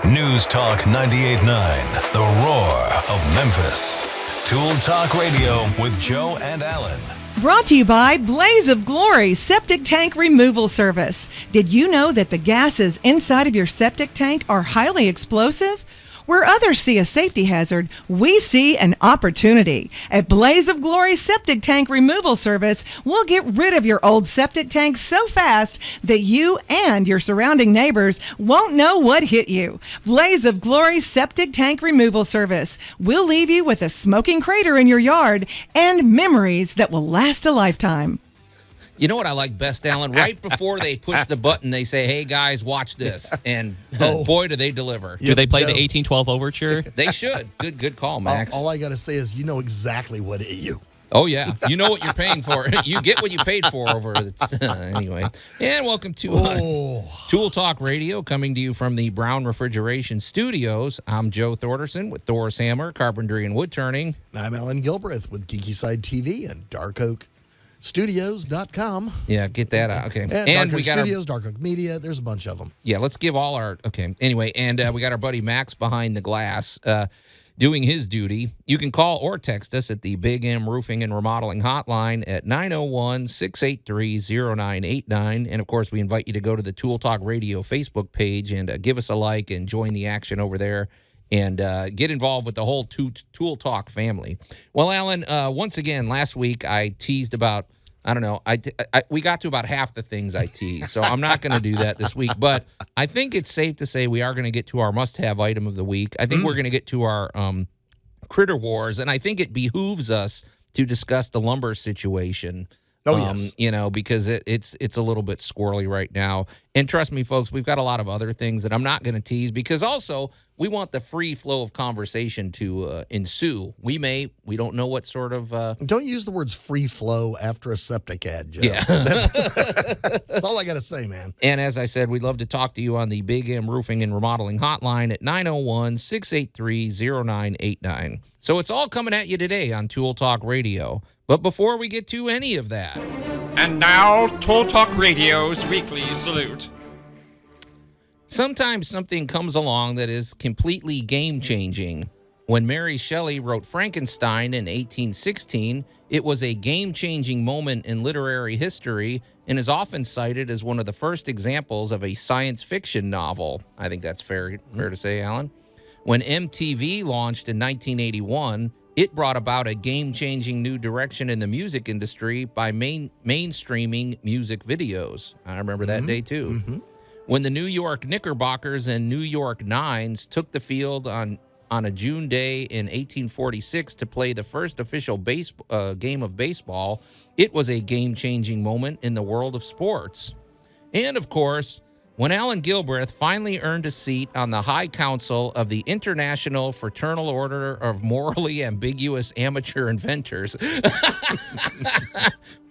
News Talk 98.9, the roar of Memphis. Tool Talk Radio with Joe and Allan. Brought to you by Blaze of Glory Septic Tank Removal Service. Did you know that the gases inside of your septic tank are highly explosive? Where others see a safety hazard, we see an opportunity. At Blaze of Glory Septic Tank Removal Service, we'll get rid of your old septic tank so fast that you and your surrounding neighbors won't know what hit you. Blaze of Glory Septic Tank Removal Service. We'll leave you with a smoking crater in your yard and memories that will last a lifetime. You know what I like best, Allan? Right before they push the button, they say, hey, guys, watch this. And boy, do they deliver. Do they play the 1812 Overture? They should. Good call, Max. All I got to say is you know exactly what hit you. Oh, yeah. You know what you're paying for. You get what you paid for over anyway. And welcome to Tool Talk Radio, coming to you from the Brown Refrigeration Studios. I'm Joe Thorderson with Thor's Hammer, Carpentry and Wood Turning. I'm Allan Gilbreth with Geeky Side TV and Dark Oak Studios.com. Yeah, get that out. Okay. And we got Studios, Dark Oak Media. There's a bunch of them. Yeah, let's give all our... Okay. Anyway, and we got our buddy Max behind the glass doing his duty. You can call or text us at the Big M Roofing and Remodeling Hotline at 901-683-0989. And, of course, we invite you to go to the Tool Talk Radio Facebook page and give us a like and join the action over there. And get involved with the whole Tool Talk family. Well, Allan, once again, last week I teased about, I don't know, we got to about half the things I teased, so I'm not going to do that this week. But I think it's safe to say we are going to get to our must-have item of the week. I think we're going to get to our Critter Wars, and I think it behooves us to discuss the lumber situation. Oh, yes. You know, because it's a little bit squirrely right now. And trust me, folks, we've got a lot of other things that I'm not going to tease because also we want the free flow of conversation to ensue. We don't know what sort of... Don't use the words free flow after a septic ad, Joe. Yeah. That's all I got to say, man. And as I said, we'd love to talk to you on the Big M Roofing and Remodeling Hotline at 901-683-0989. So it's all coming at you today on Tool Talk Radio. But before we get to any of that... And now, Tool Talk Radio's weekly salute. Sometimes something comes along that is completely game-changing. When Mary Shelley wrote Frankenstein in 1816, it was a game-changing moment in literary history and is often cited as one of the first examples of a science fiction novel. I think that's fair to say, Allan. When MTV launched in 1981, it brought about a game-changing new direction in the music industry by mainstreaming music videos. I remember that day, too. Mm-hmm. When the New York Knickerbockers and New York Nines took the field on a June day in 1846 to play the first official game of baseball, it was a game-changing moment in the world of sports. And, of course, when Allan Gilbreth finally earned a seat on the High Council of the International Fraternal Order of Morally Ambiguous Amateur Inventors, it's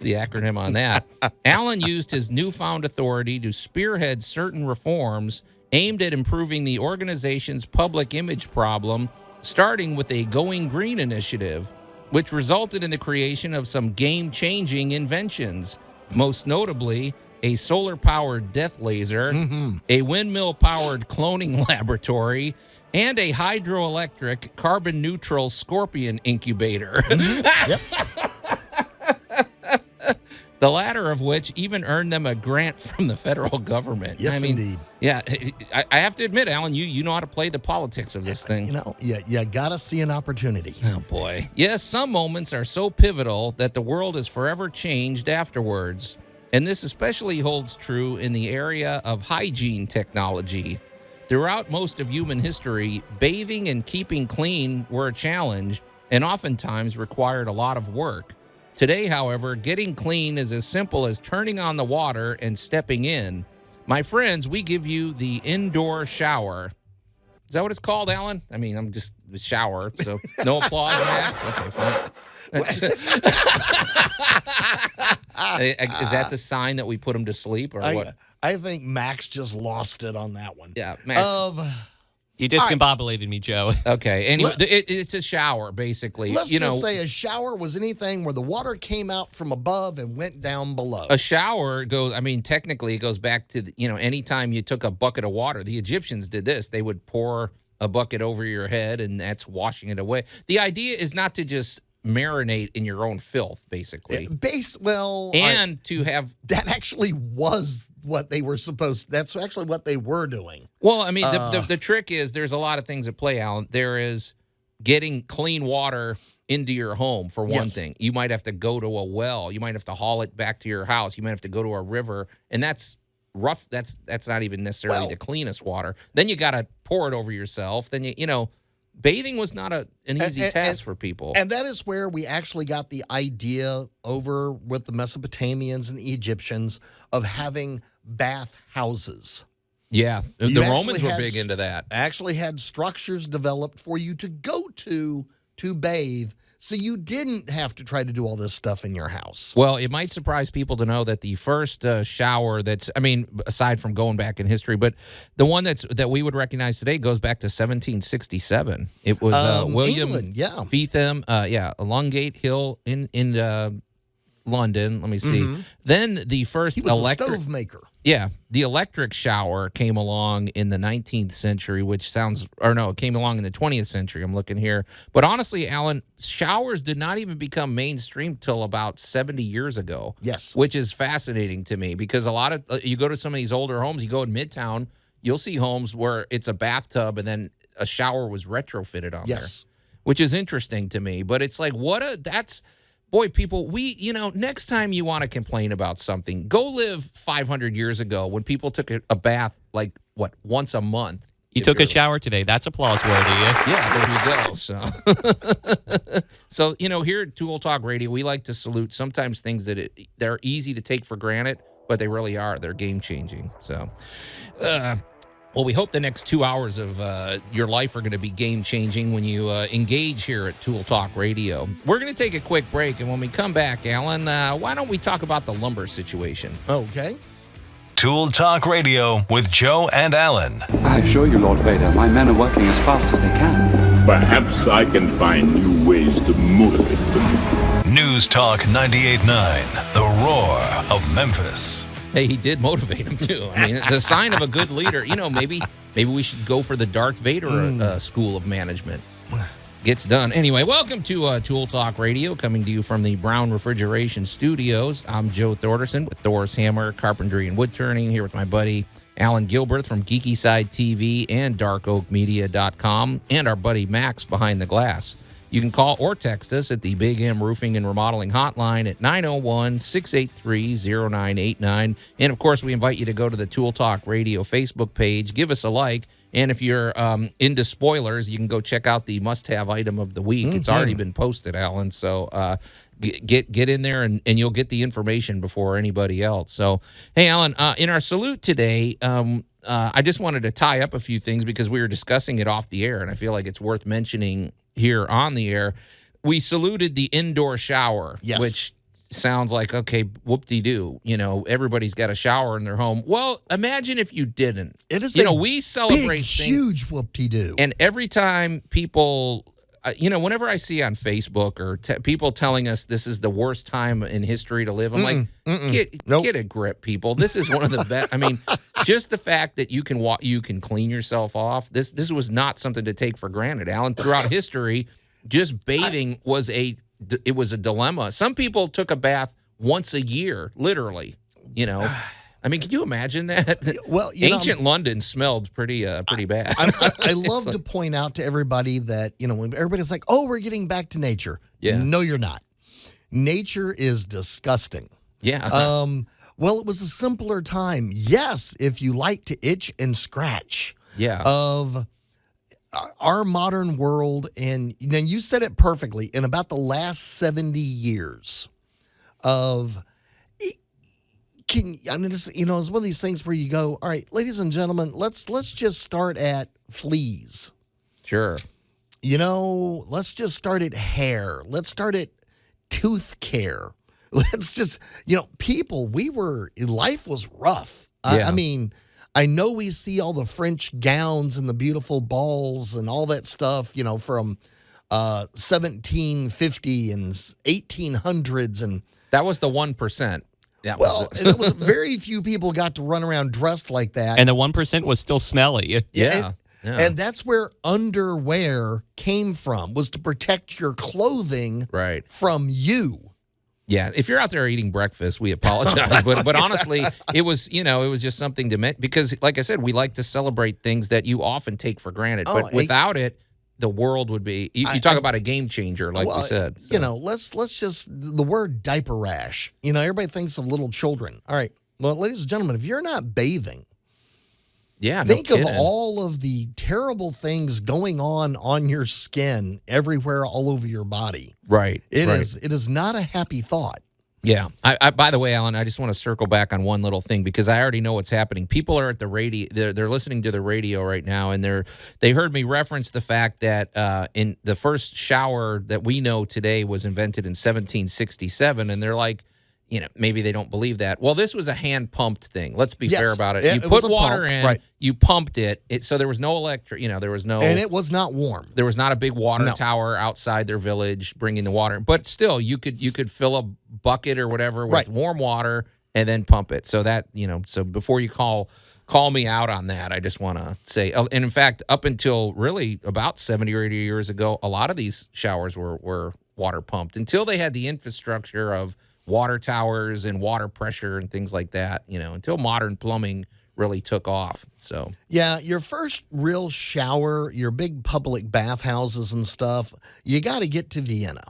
the acronym on that, Allan used his newfound authority to spearhead certain reforms aimed at improving the organization's public image problem, starting with a Going Green initiative, which resulted in the creation of some game-changing inventions, most notably a solar-powered death laser, a windmill-powered cloning laboratory, and a hydroelectric carbon-neutral scorpion incubator. Yep. The latter of which even earned them a grant from the federal government. Yes, indeed. Yeah, I have to admit, Allan, you know how to play the politics of this thing. You know, you got to see an opportunity. Oh, boy. Yes, some moments are so pivotal that the world is forever changed afterwards. And this especially holds true in the area of hygiene technology. Throughout most of human history, bathing and keeping clean were a challenge and oftentimes required a lot of work. Today, however, getting clean is as simple as turning on the water and stepping in. My friends, we give you the indoor shower. Is that what it's called, Allan? I mean, I'm just the shower, so no applause, Max? Okay, fine. Is that the sign that we put him to sleep, or what? I think Max just lost it on that one. Yeah, Max. You discombobulated me, Joe. Okay, anyway, it's a shower, basically. Let's just say a shower was anything where the water came out from above and went down below. A shower technically it goes back to, anytime you took a bucket of water. The Egyptians did this. They would pour a bucket over your head, and that's washing it away. The idea is not to just marinate in your own filth, basically. To have... That actually was what they were that's actually what they were doing. Well, I mean, the trick is there's a lot of things at play, Alan. There is getting clean water into your home, for one thing. You might have to go to a well. You might have to haul it back to your house. You might have to go to a river, and that's rough. That's not even necessarily the cleanest water. Then you got to pour it over yourself. Then bathing was not an easy task for people. And that is where we actually got the idea over with the Mesopotamians and the Egyptians of having bath houses. Yeah, the Romans were big into that. Actually had structures developed for you to go to bathe, so you didn't have to try to do all this stuff in your house. Well, it might surprise people to know that the first shower aside from going back in history, but the one that we would recognize today goes back to 1767. It was William England, Feetham, Lungate Hill in London. Let me see. Mm-hmm. Then the first he was a stove maker. Yeah, the electric shower came along in the 19th century, it came along in the 20th century. I'm looking here. But honestly, Alan, showers did not even become mainstream till about 70 years ago. Yes. Which is fascinating to me because a lot of, you go to some of these older homes, you go in Midtown, you'll see homes where it's a bathtub and then a shower was retrofitted on there. Which is interesting to me. But it's like, boy, people, next time you want to complain about something, go live 500 years ago when people took a bath, once a month. You took a shower today. That's applause worthy. Yeah, there you go. So, here at Tool Talk Radio, we like to salute sometimes things that they're easy to take for granted, but they really are. They're game-changing. So, well, we hope the next 2 hours of your life are going to be game-changing when you engage here at Tool Talk Radio. We're going to take a quick break, and when we come back, Alan, why don't we talk about the lumber situation? Okay. Tool Talk Radio with Joe and Allan. I assure you, Lord Vader, my men are working as fast as they can. Perhaps I can find new ways to motivate them. News Talk 98.9, the roar of Memphis. Hey, he did motivate him, too. I mean, it's a sign of a good leader. Maybe we should go for the Darth Vader school of management. Gets done. Anyway, welcome to Tool Talk Radio, coming to you from the Brown Refrigeration Studios. I'm Joe Thorderson with Thor's Hammer, Carpentry, and Wood Turning, here with my buddy Allan Gilbert from Geeky Side TV and DarkOakMedia.com, and our buddy Max behind the glass. You can call or text us at the Big M Roofing and Remodeling Hotline at 901-683-0989. And, of course, we invite you to go to the Tool Talk Radio Facebook page. Give us a like. And if you're into spoilers, you can go check out the must-have item of the week. Mm-hmm. It's already been posted, Allan. So get in there, and you'll get the information before anybody else. So, hey, Allan, in our salute today, I just wanted to tie up a few things because we were discussing it off the air, and I feel like it's worth mentioning here on the air. We saluted the indoor shower, which sounds like, okay, whoop-de-doo. Everybody's got a shower in their home. Well, imagine if you didn't. It is we celebrate things, huge whoop-de-doo. And every time people, whenever I see on Facebook or people telling us this is the worst time in history to live, I'm like, get a grip, people. This is one of the best. I mean, just the fact that you can clean yourself off. This was not something to take for granted, Allan. Throughout history, just bathing was a dilemma. Some people took a bath once a year, literally. I mean, can you imagine that? Well, ancient London smelled pretty bad. I love to point out to everybody that, when everybody's like, oh, we're getting back to nature. Yeah. No, you're not. Nature is disgusting. Yeah. Well, it was a simpler time. Yes, if you like to itch and scratch. Yeah. Of our modern world, and you said it perfectly, in about the last 70 years of... it's one of these things where you go, all right, ladies and gentlemen, let's just start at fleas. Sure. Let's just start at hair. Let's start at tooth care. Let's just, people, life was rough. Yeah. I know we see all the French gowns and the beautiful balls and all that stuff, from 1750 and 1800s. And that was the 1%. it was very few people got to run around dressed like that. And the 1% was still smelly. Yeah. And that's where underwear came from, was to protect your clothing from you. Yeah, if you're out there eating breakfast, we apologize. But honestly, it was just something to because, like I said, we like to celebrate things that you often take for granted. But without it, the world would be. You talk about a game changer, like you said. So. Let's just the word diaper rash. Everybody thinks of little children. All right, well, ladies and gentlemen, if you're not bathing. Yeah, think of all of the terrible things going on your skin everywhere, all over your body. Right. It is not a happy thought. Yeah. I by the way, Allan, I just want to circle back on one little thing because I already know what's happening. People are at the radio. They're listening to the radio right now, and they heard me reference the fact that in the first shower that we know today was invented in 1767, and they're like, maybe they don't believe that. Well, this was a hand-pumped thing. Let's be fair about it. You put water in, you pumped it, so there was no electric, there was no... And it was not warm. There was not a big water tower outside their village bringing the water. But still, you could fill a bucket or whatever with warm water and then pump it. So that, so before you call me out on that, I just want to say... And in fact, up until really about 70 or 80 years ago, a lot of these showers were water pumped until they had the infrastructure of water towers and water pressure and things like that, until modern plumbing really took off. So yeah, your first real shower, your big public bathhouses and stuff, you got to get to Vienna.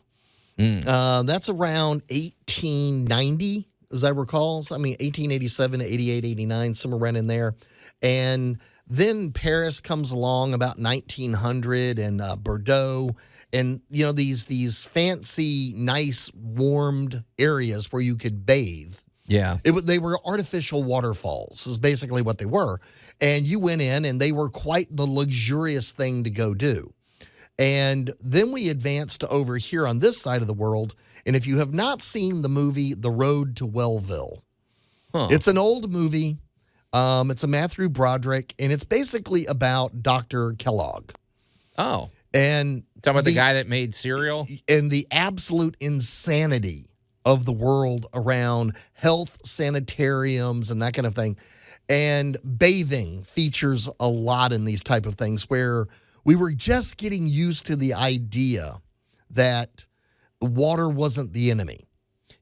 That's around 1890, as I recall. So, 1887 to 88, 89, somewhere around in there. And then Paris comes along about 1900 and Bordeaux. And, these fancy, nice, warmed areas where you could bathe. Yeah. They were artificial waterfalls is basically what they were. And you went in and they were quite the luxurious thing to go do. And then we advanced to over here on this side of the world. And if you have not seen the movie The Road to Wellville, it's an old movie. It's a Matthew Broderick, and it's basically about Dr. Kellogg. Oh. And talking about the guy that made cereal? And the absolute insanity of the world around health, sanitariums, and that kind of thing. And bathing features a lot in these type of things where we were just getting used to the idea that water wasn't the enemy.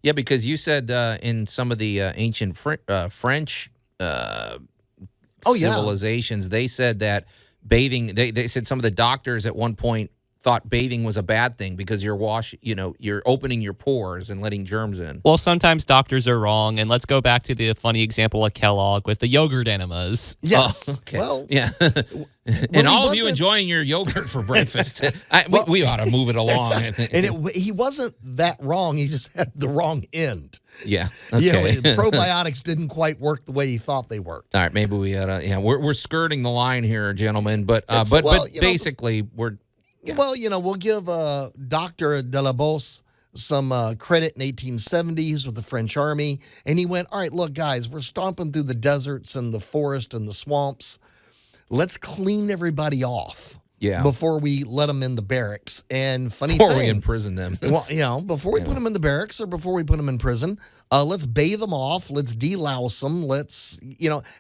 Yeah, because you said in some of the ancient French civilizations, they said that bathing, they said some of the doctors at one point thought bathing was a bad thing because you're opening your pores and letting germs in. Well, sometimes doctors are wrong, and let's go back to the funny example of Kellogg with the yogurt enemas. Yes. Oh, okay. Well, yeah. And all of you enjoying your yogurt for breakfast, we ought to move it along. And he wasn't that wrong. He just had the wrong end. Yeah. Okay. Probiotics didn't quite work the way he thought they worked. All right. Maybe we ought to. Yeah. We're skirting the line here, gentlemen. But basically we're. Yeah. Well, we'll give Dr. Delabos some credit in 1870. He was with the French army. And he went, all right, look, guys, we're stomping through the deserts and the forest and the swamps. Let's clean everybody off before we let them in the barracks. And before we imprison them. Well, before we put them in the barracks or before we put them in prison, let's bathe them off. Let's delouse them. Let's,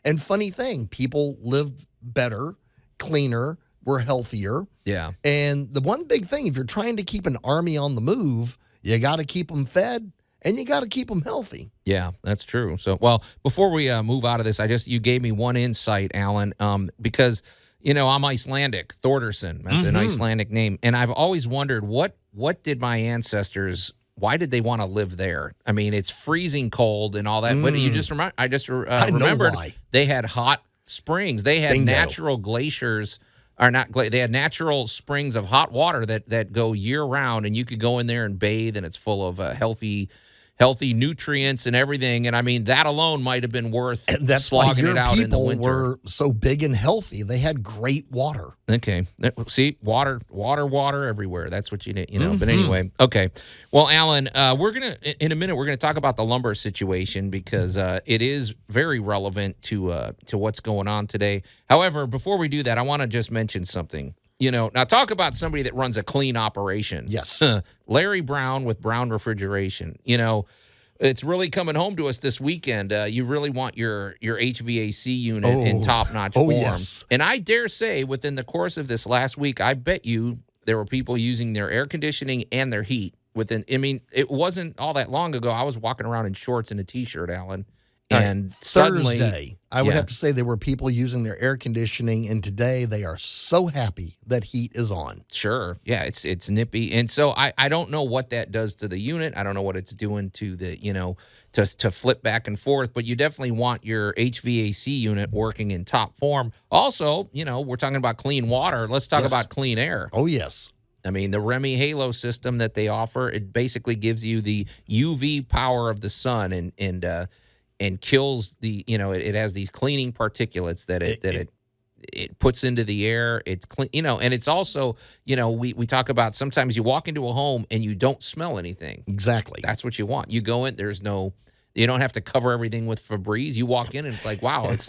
and funny thing, people lived better, cleaner, were healthier. Yeah. And the one big thing, if you're trying to keep an army on the move, you got to keep them fed and you got to keep them healthy. Yeah, that's true. So, well, before we move out of this, you gave me one insight, Allan, because, I'm Icelandic, Thordarson. That's an Icelandic name. And I've always wondered what did my ancestors, why did they want to live there? I mean, it's freezing cold and all that. But I just remembered they had hot springs. They had natural glaciers. They had natural springs of hot water that go year round, and you could go in there and bathe, and it's full of healthy healthy nutrients and everything. And I mean, that alone might have been worth And that's why slogging your it out in the people winter. were so big and healthy. They had great water. Okay. See, water everywhere. That's what you need, But anyway, okay. Well, Allan, in a minute, we're gonna talk about the lumber situation because it is very relevant to what's going on today. However, before we do that, I want to just mention something. Now talk about somebody that runs a clean operation. Yes. Larry Brown with Brown Refrigeration. It's really coming home to us this weekend. You really want your HVAC unit in top-notch form. Yes. And I dare say within the course of this last week, I bet you there were people using their air conditioning and their heat. It wasn't all that long ago. I was walking around in shorts and a T-shirt, Allan. And suddenly, Thursday, I would have to say there were people using their air conditioning, and today they are so happy that heat is on. Sure. Yeah, it's nippy. And so I don't know what that does to the unit. I don't know what it's doing to the, to flip back and forth, but you definitely want your HVAC unit working in top form. Also, we're talking about clean water. Let's talk about clean air. Oh, yes. I mean, the Remy Halo system that they offer, it basically gives you the UV power of the sun and kills the, it has these cleaning particulates that it puts into the air. It's clean, and it's also, we talk about sometimes you walk into a home and you don't smell anything. Exactly. That's what you want. You go in, you don't have to cover everything with Febreze. You walk in and it's like, wow, it's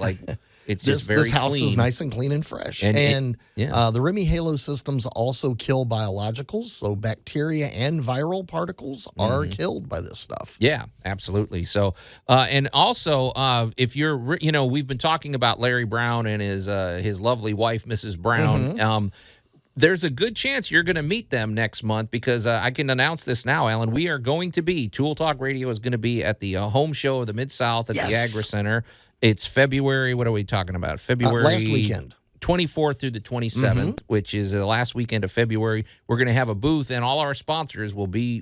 just very This house clean. is nice and clean and fresh. And the Remy Halo systems also kill biologicals, so bacteria and viral particles are killed by this stuff. Yeah, absolutely. So, and also, if you're, we've been talking about Larry Brown and his lovely wife, Mrs. Brown. There's a good chance you're going to meet them next month because I can announce this now, Allan. We are going to be, Tool Talk Radio is going to be at the home show of the Mid-South at the Agri Center. It's February, what are we talking about? February. Last weekend. 24th through the 27th, which is the last weekend of February. We're going to have a booth, and all our sponsors will be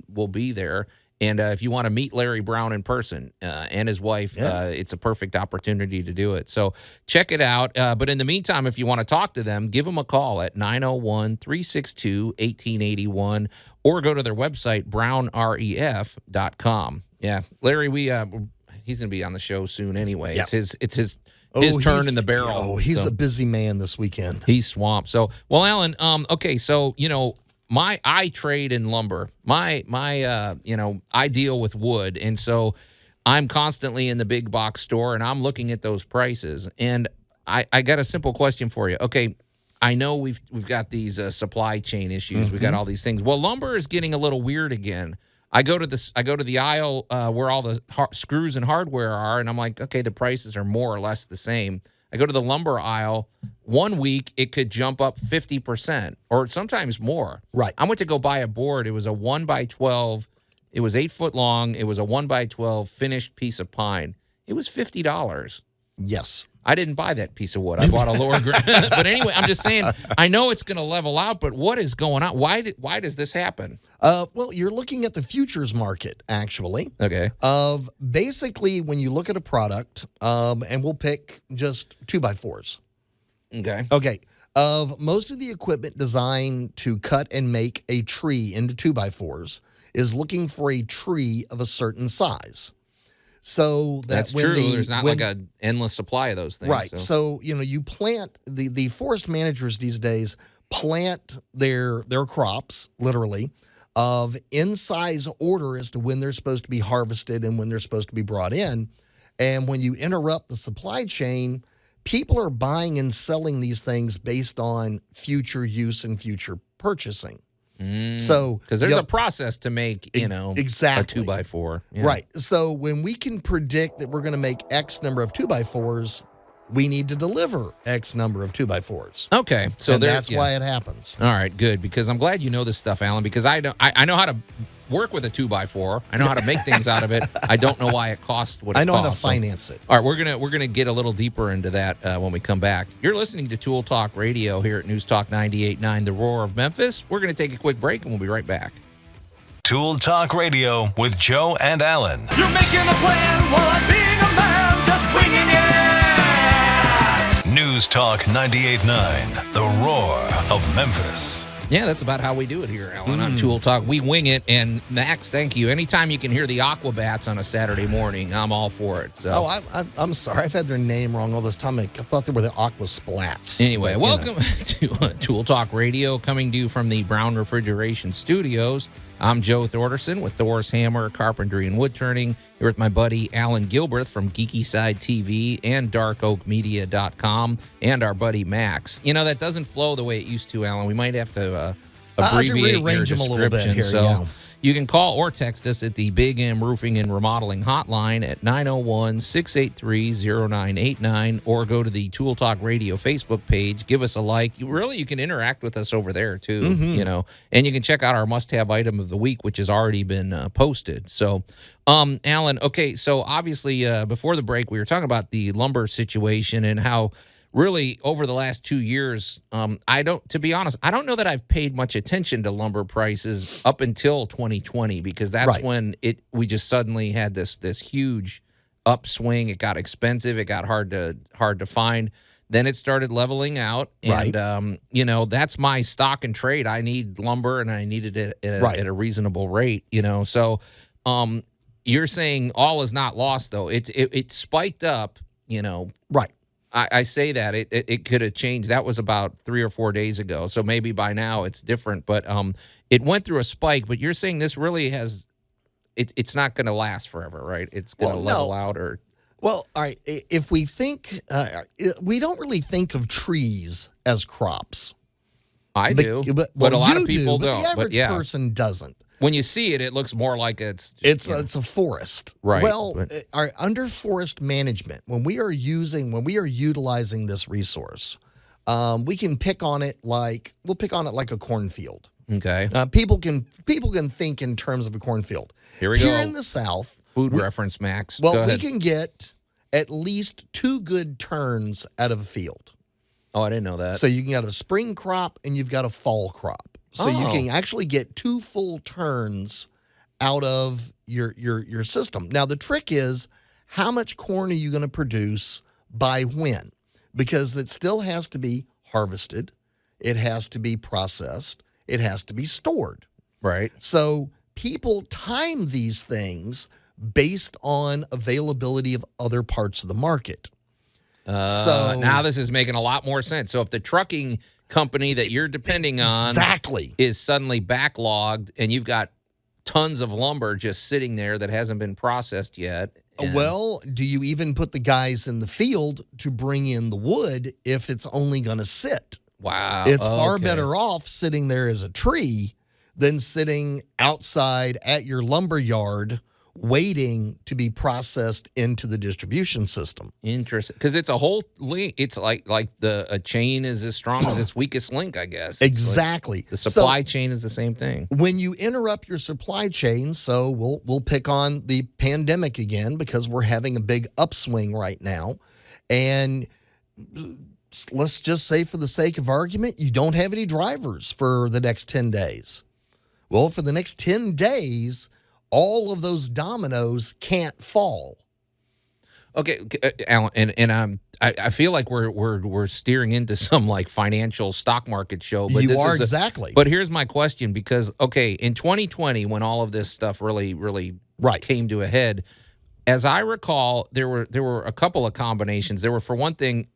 there. And if you want to meet Larry Brown in person and his wife, it's a perfect opportunity to do it. So check it out. But in the meantime, if you want to talk to them, give them a call at 901-362-1881 or go to their website, brownref.com. Yeah, Larry, he's going to be on the show soon anyway. Yep. It's his turn in the barrel. Oh, he's a busy man this weekend. He's swamped. So, well, Allan, okay, so, I trade in lumber. I deal with wood, and so I'm constantly in the big box store, and I'm looking at those prices. And I got a simple question for you. Okay, I know we've got these supply chain issues. We got all these things. Well, lumber is getting a little weird again. I go to the aisle where all the screws and hardware are, and I'm like, okay, the prices are more or less the same. I go to the lumber aisle. 1 week, it could jump up 50% or sometimes more. Right. I went to go buy a board. It was a 1x12. It was 8 foot long. It was a 1x12 finished piece of pine. It was $50. Yes. I didn't buy that piece of wood. I bought a lower grade. But anyway, I'm just saying, I know it's going to level out, but what is going on? Why does this happen? Well, you're looking at the futures market, actually. Okay. Of basically when you look at a product, and we'll pick just 2x4s. Okay. Okay. Of most of the equipment designed to cut and make a tree into 2x4s is looking for a tree of a certain size. So that's true. There's not like an endless supply of those things. Right. So you plant the forest managers these days plant their crops literally of in size order as to when they're supposed to be harvested and when they're supposed to be brought in. And when you interrupt the supply chain, people are buying and selling these things based on future use and future purchasing. So because there's a process to make, exactly. a 2x4. Yeah. Right. So when we can predict that we're going to make X number of 2x4s, we need to deliver X number of 2x4s. Okay. So that's why it happens. All right, good. Because I'm glad you know this stuff, Allan, because I know how to work with a 2x4. I know how to make things out of it. I don't know why it costs what it costs. I know how to finance it. All right, we're gonna get a little deeper into that when we come back. You're listening to Tool Talk Radio here at News Talk 98.9, The Roar of Memphis. We're gonna take a quick break and we'll be right back. Tool Talk Radio with Joe and Allan. You're making a plan while I'm being a man, just winging it. News Talk 98.9, The Roar of Memphis. Yeah, that's about how we do it here, Alan, on Tool Talk. We wing it, and Max, thank you. Anytime you can hear the Aquabats on a Saturday morning, I'm all for it. So. I'm sorry. I've had their name wrong all this time. I thought they were the Aqua Splats. Anyway, welcome to Tool Talk Radio, coming to you from the Brown Refrigeration Studios. I'm Joe Thorderson with Thor's Hammer, Carpentry, and Wood Turning. Here with my buddy Allan Gilbert from Geeky Side TV and DarkOakMedia.com, and our buddy Max. You know, that doesn't flow the way it used to, Allan. We might have to abbreviate your rearrange them a little bit here, so you can call or text us at the Big M Roofing and Remodeling hotline at 901-683-0989, or go to the Tool Talk Radio Facebook page. Give us a like. You can interact with us over there too, you know. And you can check out our must-have item of the week, which has already been posted. So, Allan, okay, so obviously before the break, we were talking about the lumber situation and how really over the last 2 years, to be honest, I don't know that I've paid much attention to lumber prices up until 2020, because that's when we just suddenly had this huge upswing. It got expensive. It got hard to find. Then it started leveling out, and you know, that's my stock and trade. I need lumber, and I needed it at a reasonable rate. You know, so you're saying all is not lost, though. It spiked up. You know, I say that it could have changed. That was about 3 or 4 days ago, so maybe by now it's different. But it went through a spike. But you're saying this really has it's not going to last forever, right? It's going to level out, or all right. If we think we don't really think of trees as crops. I do, but a lot of people don't. The average person doesn't. When you see it, it looks more like it's a forest, right? Well, under forest management, when we are utilizing this resource, we can pick on it like a cornfield. Okay. People can think in terms of a cornfield. Here we go. Here in the South, food reference, Max. Well, we can get at least 2 good turns out of a field. Oh, I didn't know that. So you can get a spring crop and you've got a fall crop. So you can actually get 2 full turns out of your system. Now, the trick is, how much corn are you going to produce by when? Because it still has to be harvested. It has to be processed. It has to be stored. Right. So people time these things based on availability of other parts of the market. So now this is making a lot more sense. So if the trucking company that you're depending on is suddenly backlogged, and you've got tons of lumber just sitting there that hasn't been processed yet. Well, do you even put the guys in the field to bring in the wood if it's only going to sit? Wow. It's far better off sitting there as a tree than sitting outside at your lumber yard waiting to be processed into the distribution system. Interesting, because it's a whole link. It's like a chain is as strong as its weakest link, I guess. Exactly. Like the supply chain is the same thing. When you interrupt your supply chain, so we'll pick on the pandemic again, because we're having a big upswing right now, and let's just say, for the sake of argument, you don't have any drivers for the next 10 days. Well, for the next 10 days, all of those dominoes can't fall. Okay, Allan, and I feel like we're steering into some like financial stock market show. But you are exactly. But here's my question, because in 2020, when all of this stuff really came to a head, as I recall, there were a couple of combinations. There were, for one thing,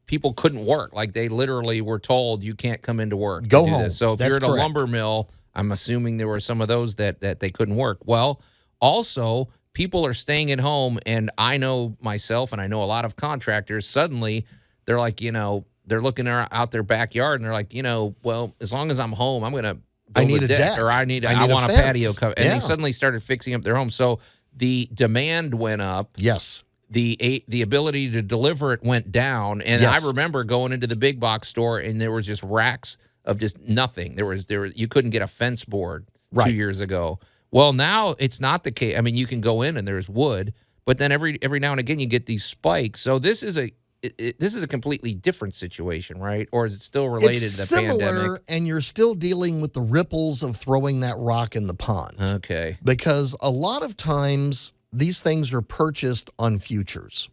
people couldn't work. Like, they literally were told, you can't come into work. Go home. So if you're at a lumber mill, I'm assuming there were some of those that they couldn't work. Well, also, people are staying at home, and I know myself, and I know a lot of contractors, suddenly they're like, they're looking out their backyard, and they're like, well, as long as I'm home, I'm going to build a deck, or I want a patio cover. And they suddenly started fixing up their home. So the demand went up. Yes. The ability to deliver it went down. And I remember going into the big box store, and there was just racks of just nothing. You couldn't get a fence board 2 years ago. Well, now it's not the case. I mean, you can go in and there's wood, but then every now and again you get these spikes. So this is a completely different situation, right? Or is it still related to the pandemic? It's similar, and you're still dealing with the ripples of throwing that rock in the pond. Okay. Because a lot of times these things are purchased on futures.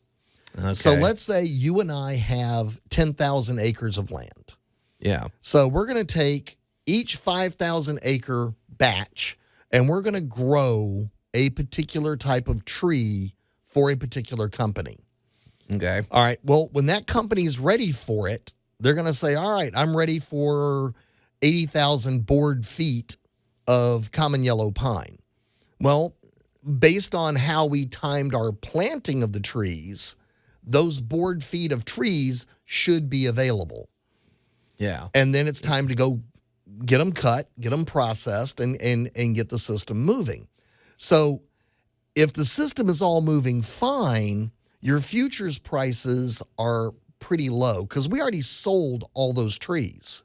Okay. So let's say you and I have 10,000 acres of land. Yeah. So we're going to take each 5,000 acre batch, and we're going to grow a particular type of tree for a particular company. Okay. All right. Well, when that company is ready for it, they're going to say, all right, I'm ready for 80,000 board feet of common yellow pine. Well, based on how we timed our planting of the trees, those board feet of trees should be available. Yeah. And then it's time to go get them cut, get them processed, and get the system moving. So if the system is all moving fine, your futures prices are pretty low because we already sold all those trees.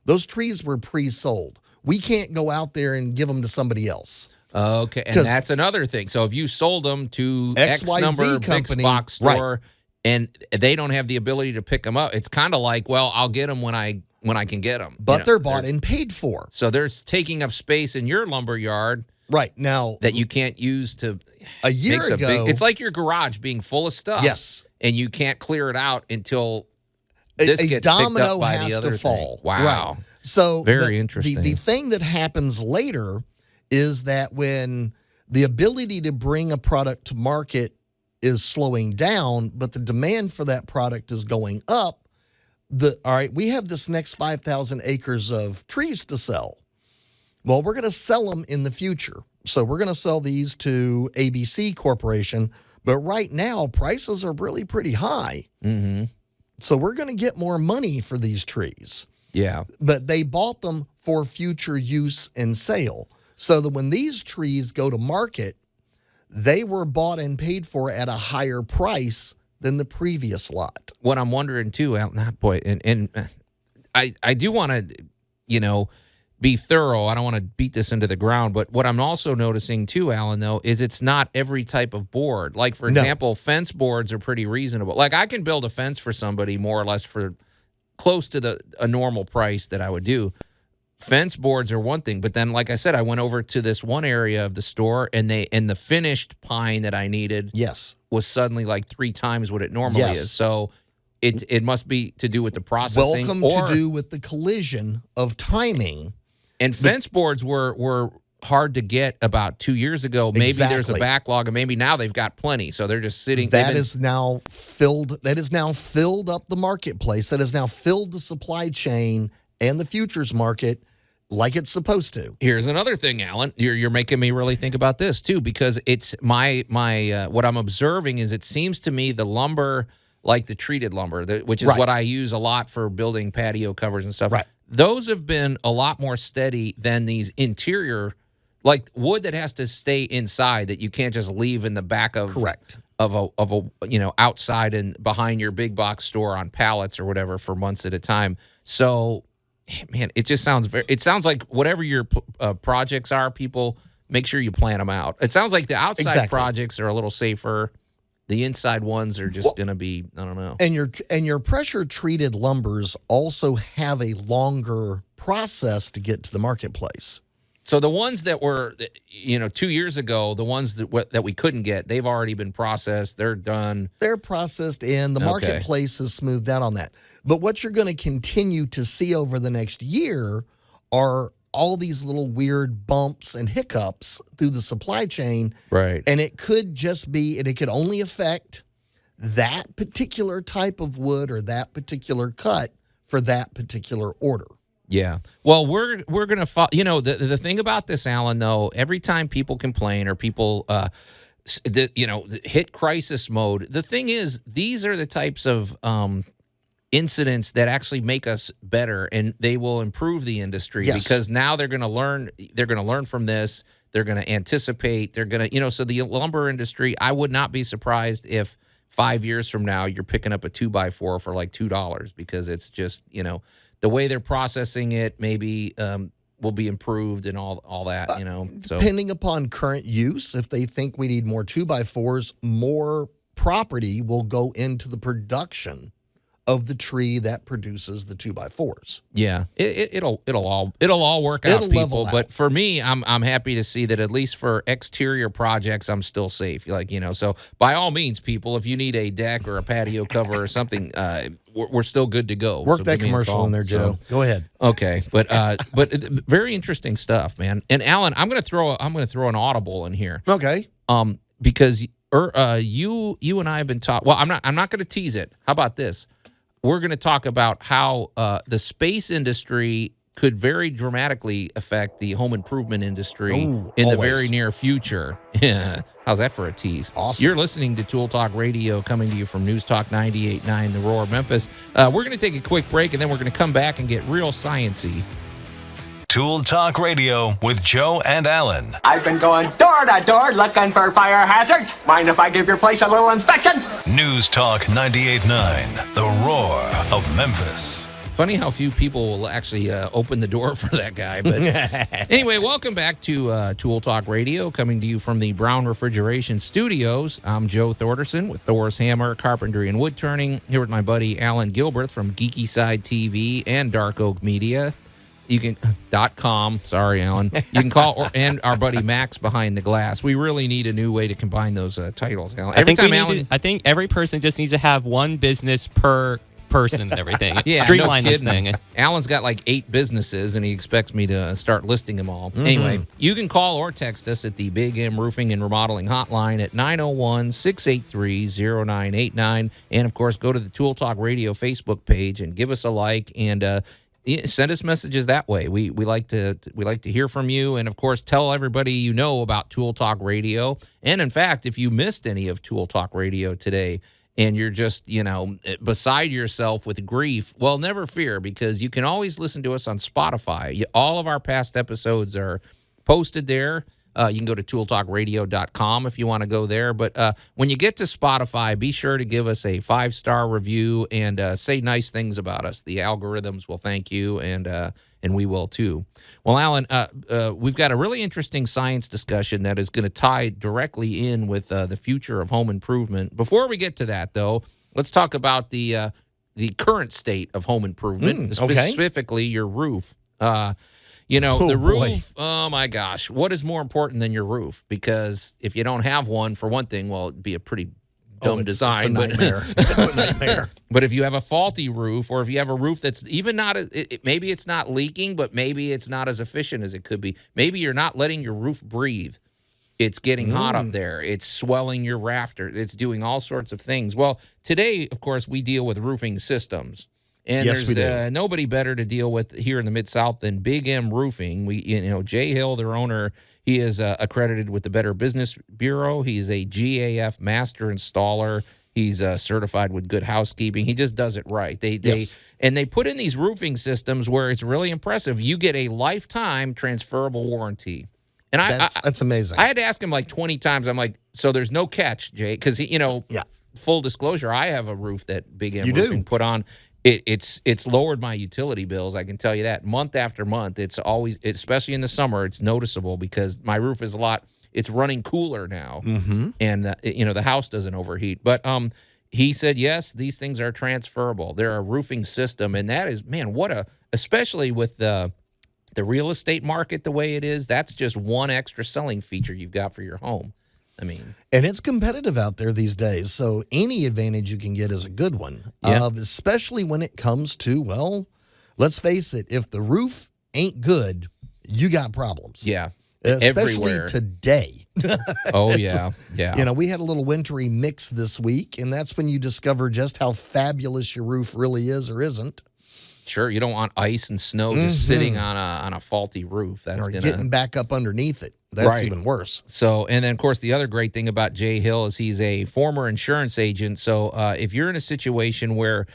Those trees were pre-sold. We can't go out there and give them to somebody else. Okay, and that's another thing. So if you sold them to X number big box store, right, and they don't have the ability to pick them up, it's kind of like, well, I'll get them when I can get them. But they're bought and paid for. So they're taking up space in your lumber yard. Right now, that you can't use to. A year ago, it's like your garage being full of stuff. Yes, and you can't clear it out until this gets picked up by the other thing. Wow, right. So very interesting. The thing that happens later is that when the ability to bring a product to market is slowing down, but the demand for that product is going up. All right, we have this next 5,000 acres of trees to sell. Well, we're going to sell them in the future. So we're going to sell these to ABC Corporation. But right now, prices are really pretty high. Mm-hmm. So we're going to get more money for these trees. Yeah. But they bought them for future use and sale. So that when these trees go to market, they were bought and paid for at a higher price than the previous lot. What I'm wondering, too, Allan, I do want to, be thorough. I don't want to beat this into the ground, but what I'm also noticing too, Allan, though, is it's not every type of board. Like, for example, fence boards are pretty reasonable. Like, I can build a fence for somebody more or less for close to a normal price that I would do. Fence boards are one thing, but then, like I said, I went over to this one area of the store, and the finished pine that I needed was suddenly like 3 times what it normally is. So it must be to do with the processing. To do with the collision of timing. And fence boards were hard to get about 2 years ago. Maybe there's a backlog, and maybe now they've got plenty, so they're just sitting. That is now filled up the marketplace. That has now filled the supply chain and the futures market like it's supposed to. Here's another thing, Allan. You're making me really think about this too, because it's my what I'm observing is it seems to me the lumber, like the treated lumber, which is what I use a lot for building patio covers and stuff. Right. Those have been a lot more steady than these interior, like wood that has to stay inside that you can't just leave in the back of a outside and behind your big box store on pallets or whatever for months at a time. So, man, it just sounds like whatever your projects are, people make sure you plan them out. It sounds like the outside projects are a little safer. The inside ones are just going to be, I don't know. And your pressure treated lumbers also have a longer process to get to the marketplace. So the ones that were, 2 years ago, the ones that we couldn't get, they've already been processed. They're done. They're processed and the marketplace has smoothed out on that. But what you're going to continue to see over the next year are all these little weird bumps and hiccups through the supply chain. Right. And it could just be, and it could only affect that particular type of wood or that particular cut for that particular order. Yeah. Well, we're going to follow, the thing about this, Allan, though, every time people complain or people, hit crisis mode, the thing is, these are the types of, incidents that actually make us better, and they will improve the industry because now they're going to learn from this. They're going to anticipate. They're going to, so the lumber industry, I would not be surprised if 5 years from now you're picking up a 2x4 for like $2 because it's just, the way they're processing it maybe will be improved and all that, So depending upon current use, if they think we need more 2x4s, more property will go into the production of the tree that produces the 2x4s. Yeah, it'll all work out, It'll people. level out. But for me, I'm happy to see that at least for exterior projects, I'm still safe. So by all means, people, if you need a deck or a patio cover or something, we're still good to go. Work So that give me a commercial call. in there, Joe. Go ahead. Okay, but very interesting stuff, man. And Allan, I'm gonna throw an audible in here. Okay. Because you and I have been talking. Well, I'm not going to tease it. How about this? We're going to talk about how the space industry could very dramatically affect the home improvement industry in the very near future. How's that for a tease? Awesome. You're listening to Tool Talk Radio, coming to you from News Talk 98.9, The Roar, Memphis. We're going to take a quick break, and then we're going to come back and get real science-y. Tool Talk Radio with Joe and Allan. I've been going door to door looking for fire hazards. Mind if I give your place a little inspection? News Talk 98.9, The Roar of Memphis. Funny how few people will actually open the door for that guy. But anyway, welcome back to Tool Talk Radio, coming to you from the Brown Refrigeration Studios. I'm Joe Thorderson with Thor's Hammer, Carpentry, and Wood Turning, here with my buddy Allan Gilbert from Geeky Side TV and Dark Oak Media. You can .com. Sorry, Allan. You can call and our buddy Max behind the glass. We really need a new way to combine those titles, Allan. I think every person just needs to have one business per person and everything. Yeah, streamline no this thing. Allan's got like 8 businesses, and he expects me to start listing them all. Anyway, you can call or text us at the Big M Roofing and Remodeling Hotline at 901-683-0989. And, of course, go to the Tool Talk Radio Facebook page and give us a like and send us messages that way. We like to hear from you, and of course tell everybody you know about Tool Talk Radio. And in fact, if you missed any of Tool Talk Radio today and you're just beside yourself with grief, well, never fear, because you can always listen to us on Spotify. All of our past episodes are posted there. You can go to tooltalkradio.com if you want to go there. But when you get to Spotify, be sure to give us a 5-star review and say nice things about us. The algorithms will thank you, and we will too. Well, Allan, we've got a really interesting science discussion that is going to tie directly in with the future of home improvement. Before we get to that, though, let's talk about the current state of home improvement, specifically your roof. The roof, oh my gosh, what is more important than your roof? Because if you don't have one, for one thing, well, it'd be a pretty dumb design. It's a nightmare. It's a nightmare. But if you have a faulty roof, or if you have a roof that's even not, maybe it's not leaking, but maybe it's not as efficient as it could be. Maybe you're not letting your roof breathe. It's getting hot up there. It's swelling your rafter. It's doing all sorts of things. Well, today, of course, we deal with roofing systems. And there's nobody better to deal with here in the Mid-South than Big M Roofing. Jay Hill, their owner, he is accredited with the Better Business Bureau. He's a GAF master installer. He's certified with Good Housekeeping. He just does it right. They put in these roofing systems where it's really impressive. You get a lifetime transferable warranty. And that's amazing. I had to ask him like 20 times. I'm like, so there's no catch, Jay, because full disclosure, I have a roof that Big M Roofing put on. It's lowered my utility bills. I can tell you that month after month. It's always, especially in the summer, it's noticeable because my roof is it's running cooler now, and the house doesn't overheat. But he said yes, these things are transferable. They're a roofing system, and that is, man, especially with the real estate market the way it is. That's just one extra selling feature you've got for your home. And it's competitive out there these days, so any advantage you can get is a good one, especially when it comes to, well, let's face it, if the roof ain't good, you got problems. Yeah, especially everywhere. Today. Oh, yeah. We had a little wintry mix this week, and that's when you discover just how fabulous your roof really is or isn't. Sure, you don't want ice and snow just sitting on a faulty roof. That's getting back up underneath it. That's even worse. So, and then, of course, the other great thing about Jay Hill is he's a former insurance agent. So if you're in a situation where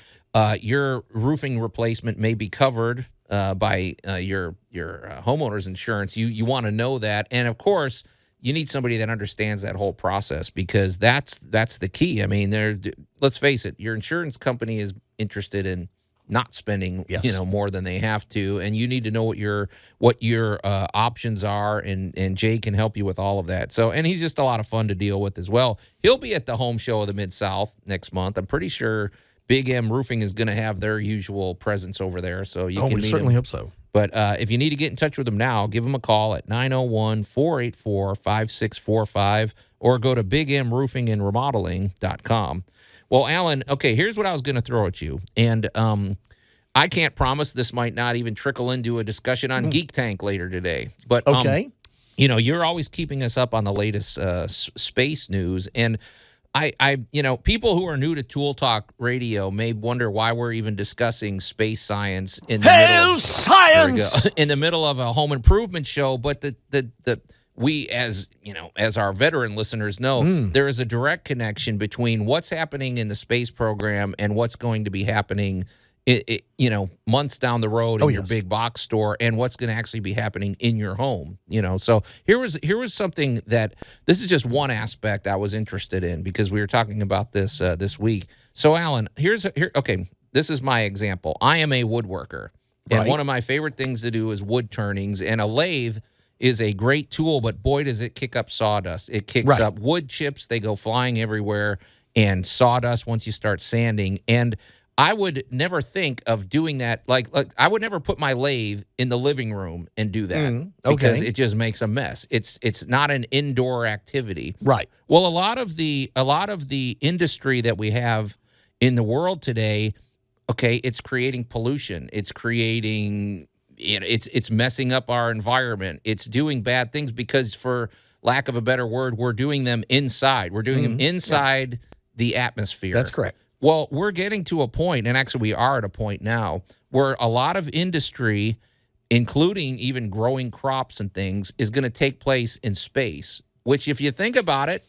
your roofing replacement may be covered by your homeowner's insurance, you want to know that. And, of course, you need somebody that understands that whole process, because that's the key. Let's face it, your insurance company is interested in not spending more than they have to, and you need to know what your options are, and Jay can help you with all of that. So, and he's just a lot of fun to deal with as well. He'll be at the Home Show of the Mid-South next month. I'm pretty sure Big M Roofing is going to have their usual presence over there, so you can we meet certainly them. hope so. But if you need to get in touch with them now, give them a call at 901-484-5645 or go to bigmroofingandremodeling.com. Well, Allan, okay, here's what I was going to throw at you. And I can't promise this might not even trickle into a discussion on Geek Tank later today. But, Okay. You're always keeping us up on the latest space news. And people who are new to Tool Talk Radio may wonder why we're even discussing space science in the middle. Science! In the middle of a home improvement show. But we, as our veteran listeners know, there is a direct connection between what's happening in the space program and what's going to be happening months down the road in your big box store, and what's going to actually be happening in your home. So here was something that this is just one aspect I was interested in because we were talking about this this week. So Allan, this is my example. I am a woodworker, and one of my favorite things to do is wood turnings, and a lathe is a great tool, but boy, does it kick up sawdust. It kicks up wood chips. They go flying everywhere, and sawdust once you start sanding. And I would never think of doing that. Like I would never put my lathe in the living room and do that because it just makes a mess. It's not an indoor activity. Right. Well, a lot of the industry that we have in the world today, it's creating pollution. It's creating it's messing up our environment. It's doing bad things because, for lack of a better word, we're doing them inside. We're doing them inside the atmosphere. That's correct. Well, we're getting to a point, and actually we are at a point now, where a lot of industry, including even growing crops and things, is going to take place in space, which, if you think about it,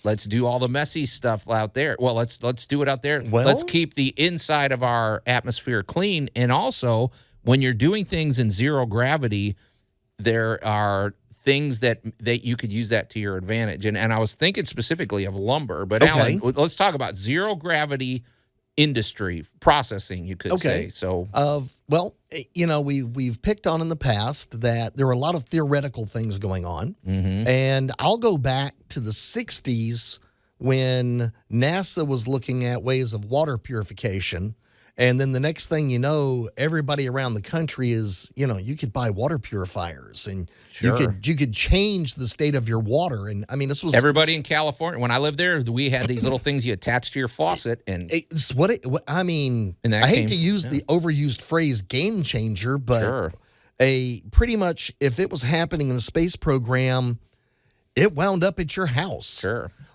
let's do all the messy stuff out there. Well, let's do it out there. Well, let's keep the inside of our atmosphere clean. And also, when you're doing things in zero gravity, there are things that you could use that to your advantage. And I was thinking specifically of lumber, but Allan, let's talk about zero gravity industry processing, you could say. So we've picked on in the past that there are a lot of theoretical things going on. And I'll go back to the 60s when NASA was looking at ways of water purification. And then the next thing you know, everybody around the country is, you could buy water purifiers and you could change the state of your water. And I mean, this was everybody in California. When I lived there, we had these little things you attach to your faucet, and it's I hate to use the overused phrase "game changer," but pretty much if it was happening in the space program, it wound up at your house.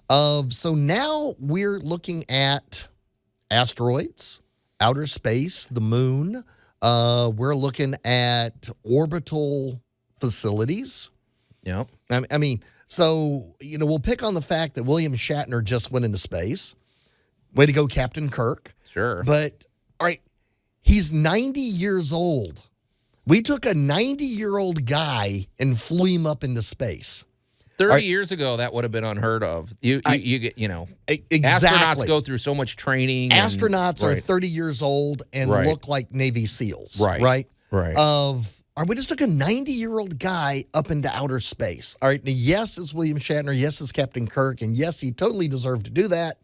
So now we're looking at asteroids, outer space, the moon. We're looking at orbital facilities. Yep. I mean, so, we'll pick on the fact that William Shatner just went into space. Way to go, Captain Kirk. Sure. But, all right, he's 90 years old. We took a 90-year-old guy and flew him up into space. 30 years ago, that would have been unheard of. You get, exactly. Astronauts go through so much training. Astronauts are 30 years old and look like Navy SEALs. Right. We just took a 90-year-old guy up into outer space. All right. Now, yes, it's William Shatner. Yes, it's Captain Kirk. And yes, he totally deserved to do that.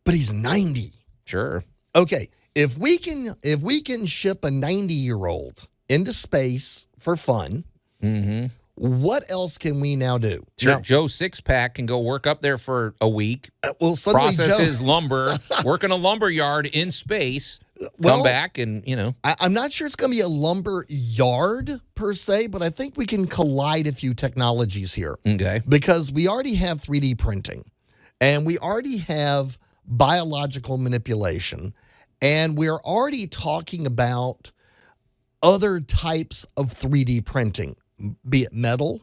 But he's 90. Sure. Okay. If we can ship a 90-year-old into space for fun, what else can we now do? Sure. Now, Joe Sixpack can go work up there for a week. Process his lumber, work in a lumber yard in space. Come back and, I'm not sure it's going to be a lumber yard per se, but I think we can collide a few technologies here. Okay. Because we already have 3D printing, and we already have biological manipulation, and we're already talking about other types of 3D printing, be it metal,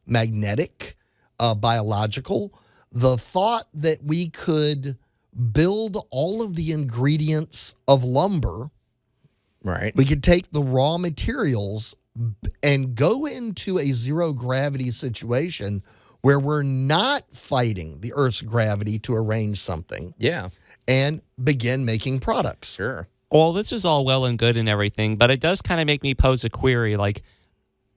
magnetic, biological. The thought that we could build all of the ingredients of lumber, we could take the raw materials and go into a zero gravity situation where we're not fighting the Earth's gravity to arrange something. Yeah. And begin making products. Sure. Well, this is all well and good and everything, but it does kind of make me pose a query, like,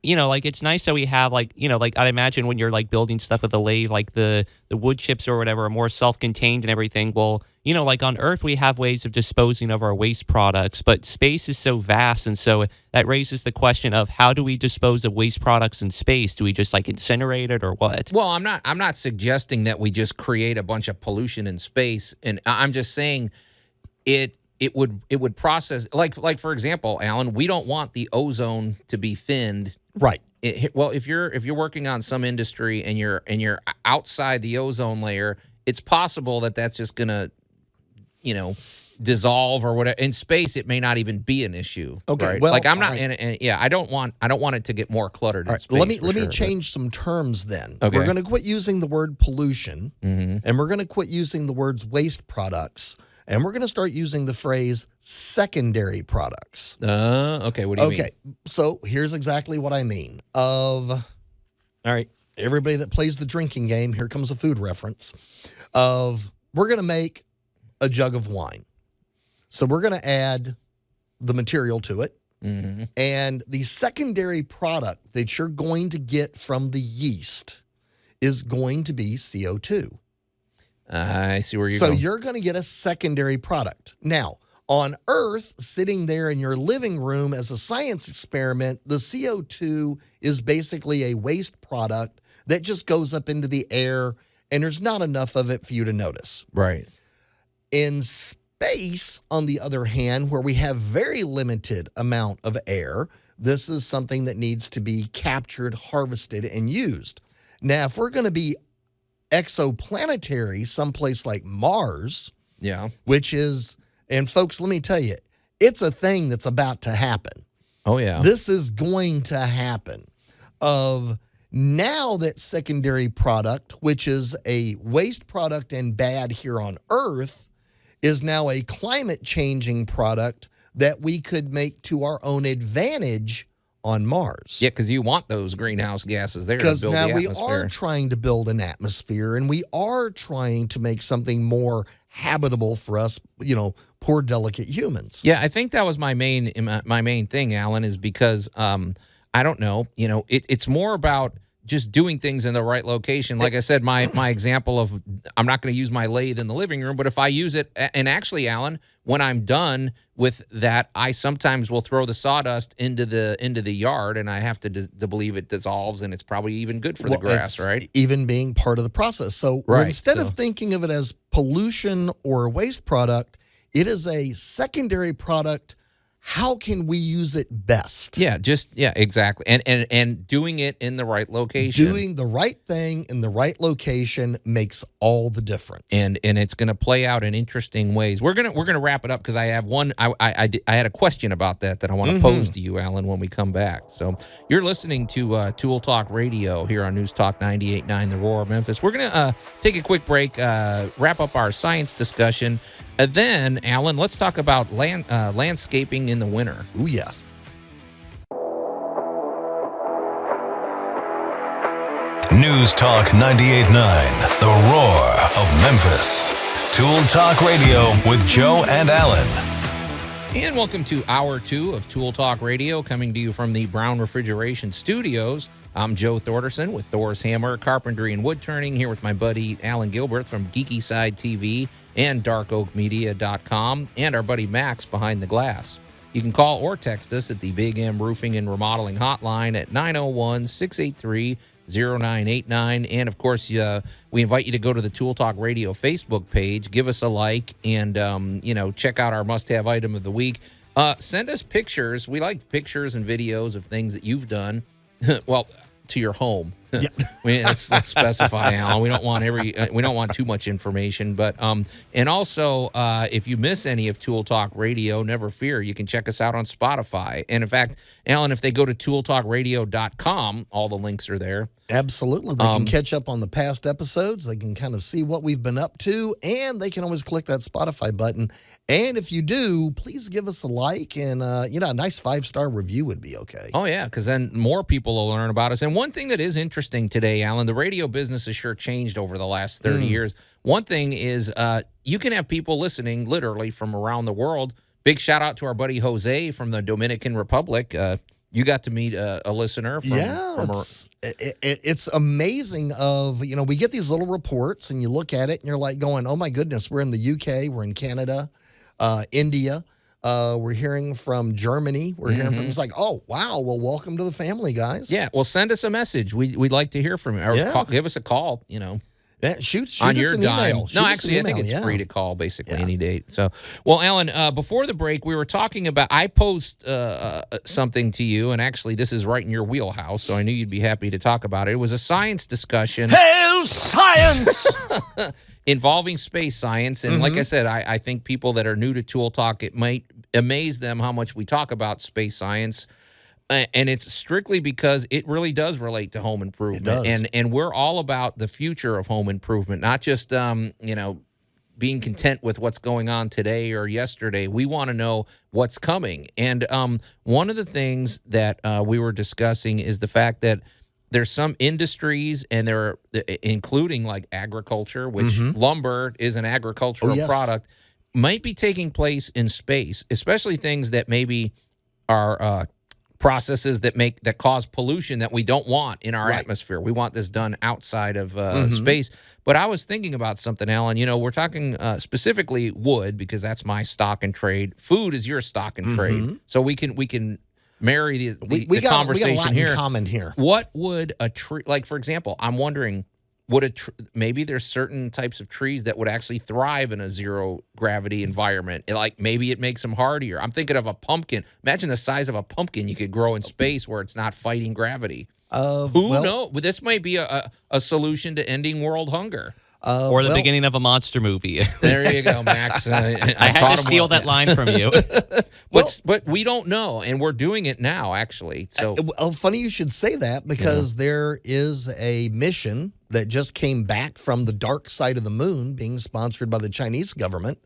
like it's nice that we have like I imagine when you're like building stuff with a lathe, like the wood chips or whatever are more self-contained and everything. Well, like on Earth we have ways of disposing of our waste products, but space is so vast, and so that raises the question of how do we dispose of waste products in space? Do we just like incinerate it or what? Well, I'm not suggesting that we just create a bunch of pollution in space, and I'm just saying it would process like for example, Alan, we don't want the ozone to be thinned. Right. Well, if you're working on some industry and you're outside the ozone layer, it's possible that that's just gonna, dissolve or whatever. In space, it may not even be an issue. Okay. Right? Well, like I'm not, right. and I don't want it to get more cluttered. In space, let me change some terms then. Okay. We're going to quit using the word pollution, and we're going to quit using the words waste products, and we're going to start using the phrase secondary products. Okay. What do you mean? Okay. So here's exactly what I mean. All right, everybody that plays the drinking game, here comes a food reference. We're going to make a jug of wine. So we're going to add the material to it. And the secondary product that you're going to get from the yeast is going to be CO2. I see where you're going. going. So you're going to get a secondary product. Now, on Earth, sitting there in your living room as a science experiment, the CO2 is basically a waste product that just goes up into the air, and there's not enough of it for you to notice. Right. In space, on the other hand, where we have very limited amount of air, this is something that needs to be captured, harvested, and used. Now, if we're going to be exoplanetary, someplace like Mars, which is, and folks, let me tell you, it's a thing that's about to happen. Oh, yeah. This is going to happen. Now that secondary product, which is a waste product and bad here on Earth, is now a climate-changing product that we could make to our own advantage on Mars. Yeah, because you want those greenhouse gases there to Because build now the we atmosphere. are trying to build an atmosphere, and we are trying to make something more habitable for us, poor delicate humans. Yeah, I think that was my main thing, Alan, is because I don't know, it's more about just doing things in the right location. Like I said, my example of I'm not going to use my lathe in the living room, but if I use it, and actually, Alan, when I'm done with that, I sometimes will throw the sawdust into the yard, and I have to believe it dissolves, and it's probably even good for the grass, right? Even being part of the process. So instead of thinking of it as pollution or a waste product, it is a secondary product. How can we use it best? Yeah, exactly. And doing it in the right location. Doing the right thing in the right location makes all the difference. And it's going to play out in interesting ways. We're gonna wrap it up because I have one. I had a question about that I want to pose to you, Alan, when we come back. So you're listening to Tool Talk Radio here on News Talk 98.9 The Roar of Memphis. We're gonna take a quick break, wrap up our science discussion. And then, Alan, let's talk about landscaping in the winter. Ooh, yes. News Talk 98.9, The Roar of Memphis. Tool Talk Radio with Joe and Allen. And welcome to Hour 2 of Tool Talk Radio, coming to you from the Brown Refrigeration Studios. I'm Joe Thorderson with Thor's Hammer, Carpentry, and Wood Turning, here with my buddy Alan Gilbert from Geeky Side TV and darkoakmedia.com, and our buddy Max behind the glass. You can call or text us at the Big M Roofing and Remodeling Hotline at 901-683-0989. And, of course, we invite you to go to the Tool Talk Radio Facebook page, give us a like, and, check out our must-have item of the week. Send us pictures. We like pictures and videos of things that you've done. Well, to your home. Yeah. Let's specify, Alan. We don't want too much information, but and also if you miss any of Tool Talk Radio, never fear, you can check us out on Spotify. And in fact, Alan, if they go to tooltalkradio.com, all the links are there. Absolutely. They can catch up on the past episodes. They can kind of see what we've been up to, and they can always click that Spotify button. And if you do, please give us a like, and a nice 5-star review would be okay. Oh, yeah, because then more people will learn about us. And one thing that is interesting today, Alan, the radio business has sure changed over the last 30 years. One thing is you can have people listening literally from around the world. Big shout out to our buddy Jose from the Dominican Republic. You got to meet a listener from, it's amazing we get these little reports and you look at it and you're like going, oh my goodness, we're in the UK, we're in Canada, India, we're hearing from Germany, we're hearing from, it's like, oh wow, well, welcome to the family, guys. Yeah, well, send us a message. We'd like to hear from you. Or give us a call, Yeah, shoot on us your an dime. email. No, actually, I think it's free to call basically any date. So, well, Allan, before the break, we were talking about. I posed something to you, and actually, this is right in your wheelhouse. So I knew you'd be happy to talk about it. It was a science discussion. Hail science! Involving space science, and like I said, I think people that are new to Tool Talk, it might amaze them how much we talk about space science. And it's strictly because it really does relate to home improvement. It does. And we're all about the future of home improvement, not just, being content with what's going on today or yesterday. We want to know what's coming. And one of the things that we were discussing is the fact that there's some industries, and they're including like agriculture, which lumber is an agricultural product, might be taking place in space, especially things that maybe are processes that cause pollution that we don't want in our atmosphere. We want this done outside of space. But I was thinking about something, Allan. We're talking specifically wood, because that's my stock and trade. Food is your stock and trade. So we can marry the conversation we got a lot here. in common here. What would a tree, like for example, I'm wondering, maybe there's certain types of trees that would actually thrive in a zero gravity environment. Like maybe it makes them hardier. I'm thinking of a pumpkin. Imagine the size of a pumpkin you could grow in space where it's not fighting gravity. Who knows? This might be a solution to ending world hunger. Or the beginning of a monster movie. There you go, Max. I had to steal that line from you. But we don't know, and we're doing it now, actually. So, funny you should say that, because there is a mission that just came back from the dark side of the moon, being sponsored by the Chinese government,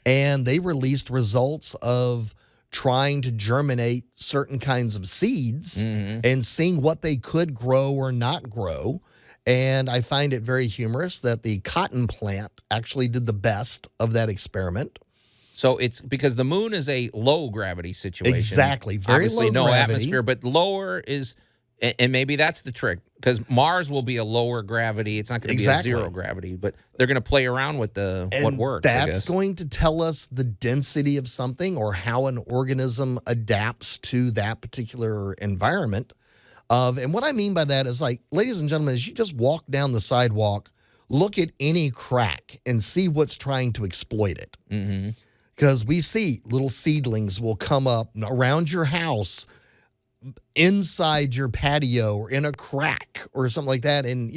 and they released results of trying to germinate certain kinds of seeds and seeing what they could grow or not grow. And I find it very humorous that the cotton plant actually did the best of that experiment. So it's because the moon is a low gravity situation. Exactly. Very Obviously, low no gravity. atmosphere, but lower is, and maybe that's the trick, because Mars will be a lower gravity. It's not going to be a zero gravity, but they're going to play around with what works. That's going to tell us the density of something or how an organism adapts to that particular environment. And what I mean by that is, like, ladies and gentlemen, as you just walk down the sidewalk, look at any crack and see what's trying to exploit it. Because we see little seedlings will come up around your house, inside your patio, or in a crack or something like that. And,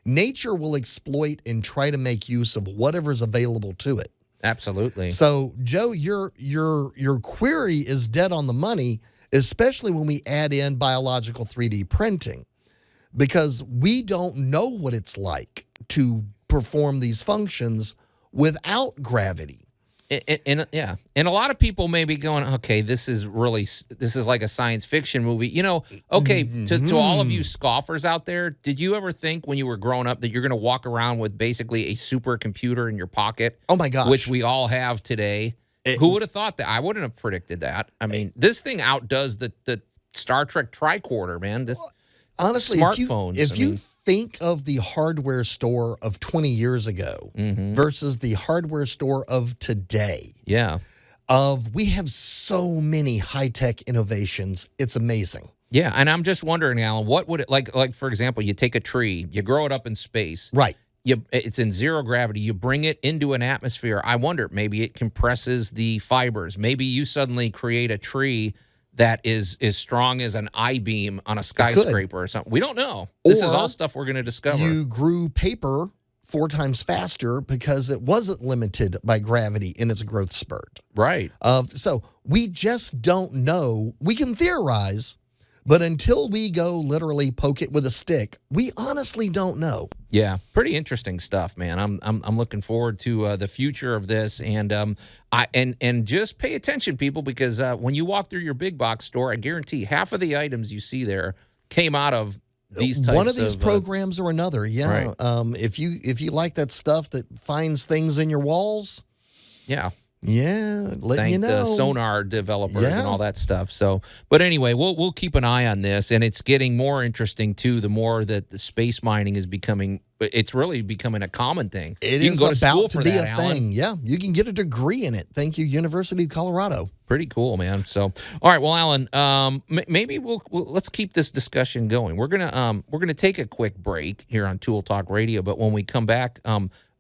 nature will exploit and try to make use of whatever's available to it. Absolutely. So, Joe, your query is dead on the money, especially when we add in biological 3D printing, because we don't know what it's like to perform these functions without gravity. And a lot of people may be going, okay, this is like a science fiction movie. To all of you scoffers out there, did you ever think when you were growing up that you're going to walk around with basically a supercomputer in your pocket? Oh my gosh. Which we all have today. Who would have thought that? I wouldn't have predicted that. I mean, this thing outdoes the Star Trek tricorder, man. Honestly, smartphones. If you think of the hardware store of 20 years ago versus the hardware store of today, we have so many high-tech innovations. It's amazing. Yeah, and I'm just wondering, Allan, what would it like for example, you take a tree, you grow it up in space. Right. It's in zero gravity. You bring it into an atmosphere. I wonder, maybe it compresses the fibers. Maybe you suddenly create a tree that is as strong as an I-beam on a skyscraper or something. We don't know. This is all stuff we're going to discover. You grew paper 4 times faster because it wasn't limited by gravity in its growth spurt. Right. So we just don't know. We can theorize, but until we go literally poke it with a stick, we honestly don't know. Yeah, pretty interesting stuff, man. I'm looking forward to the future of this, and just pay attention, people, because when you walk through your big box store, I guarantee half of the items you see there came out of these types one of these programs or another. Yeah. Right. If you like that stuff that finds things in your walls, Yeah, letting Thank you know. the sonar developers and all that stuff. So, but anyway, we'll keep an eye on this, and it's getting more interesting too. The more that the space mining is becoming, it's really becoming a common thing. It you is can go to about school to for be that, a Allan. thing. Yeah, you can get a degree in it. Thank you, University of Colorado. Pretty cool, man. So, all right, well, Allan, maybe we'll let's keep this discussion going. We're gonna take a quick break here on Tool Talk Radio, but when we come back,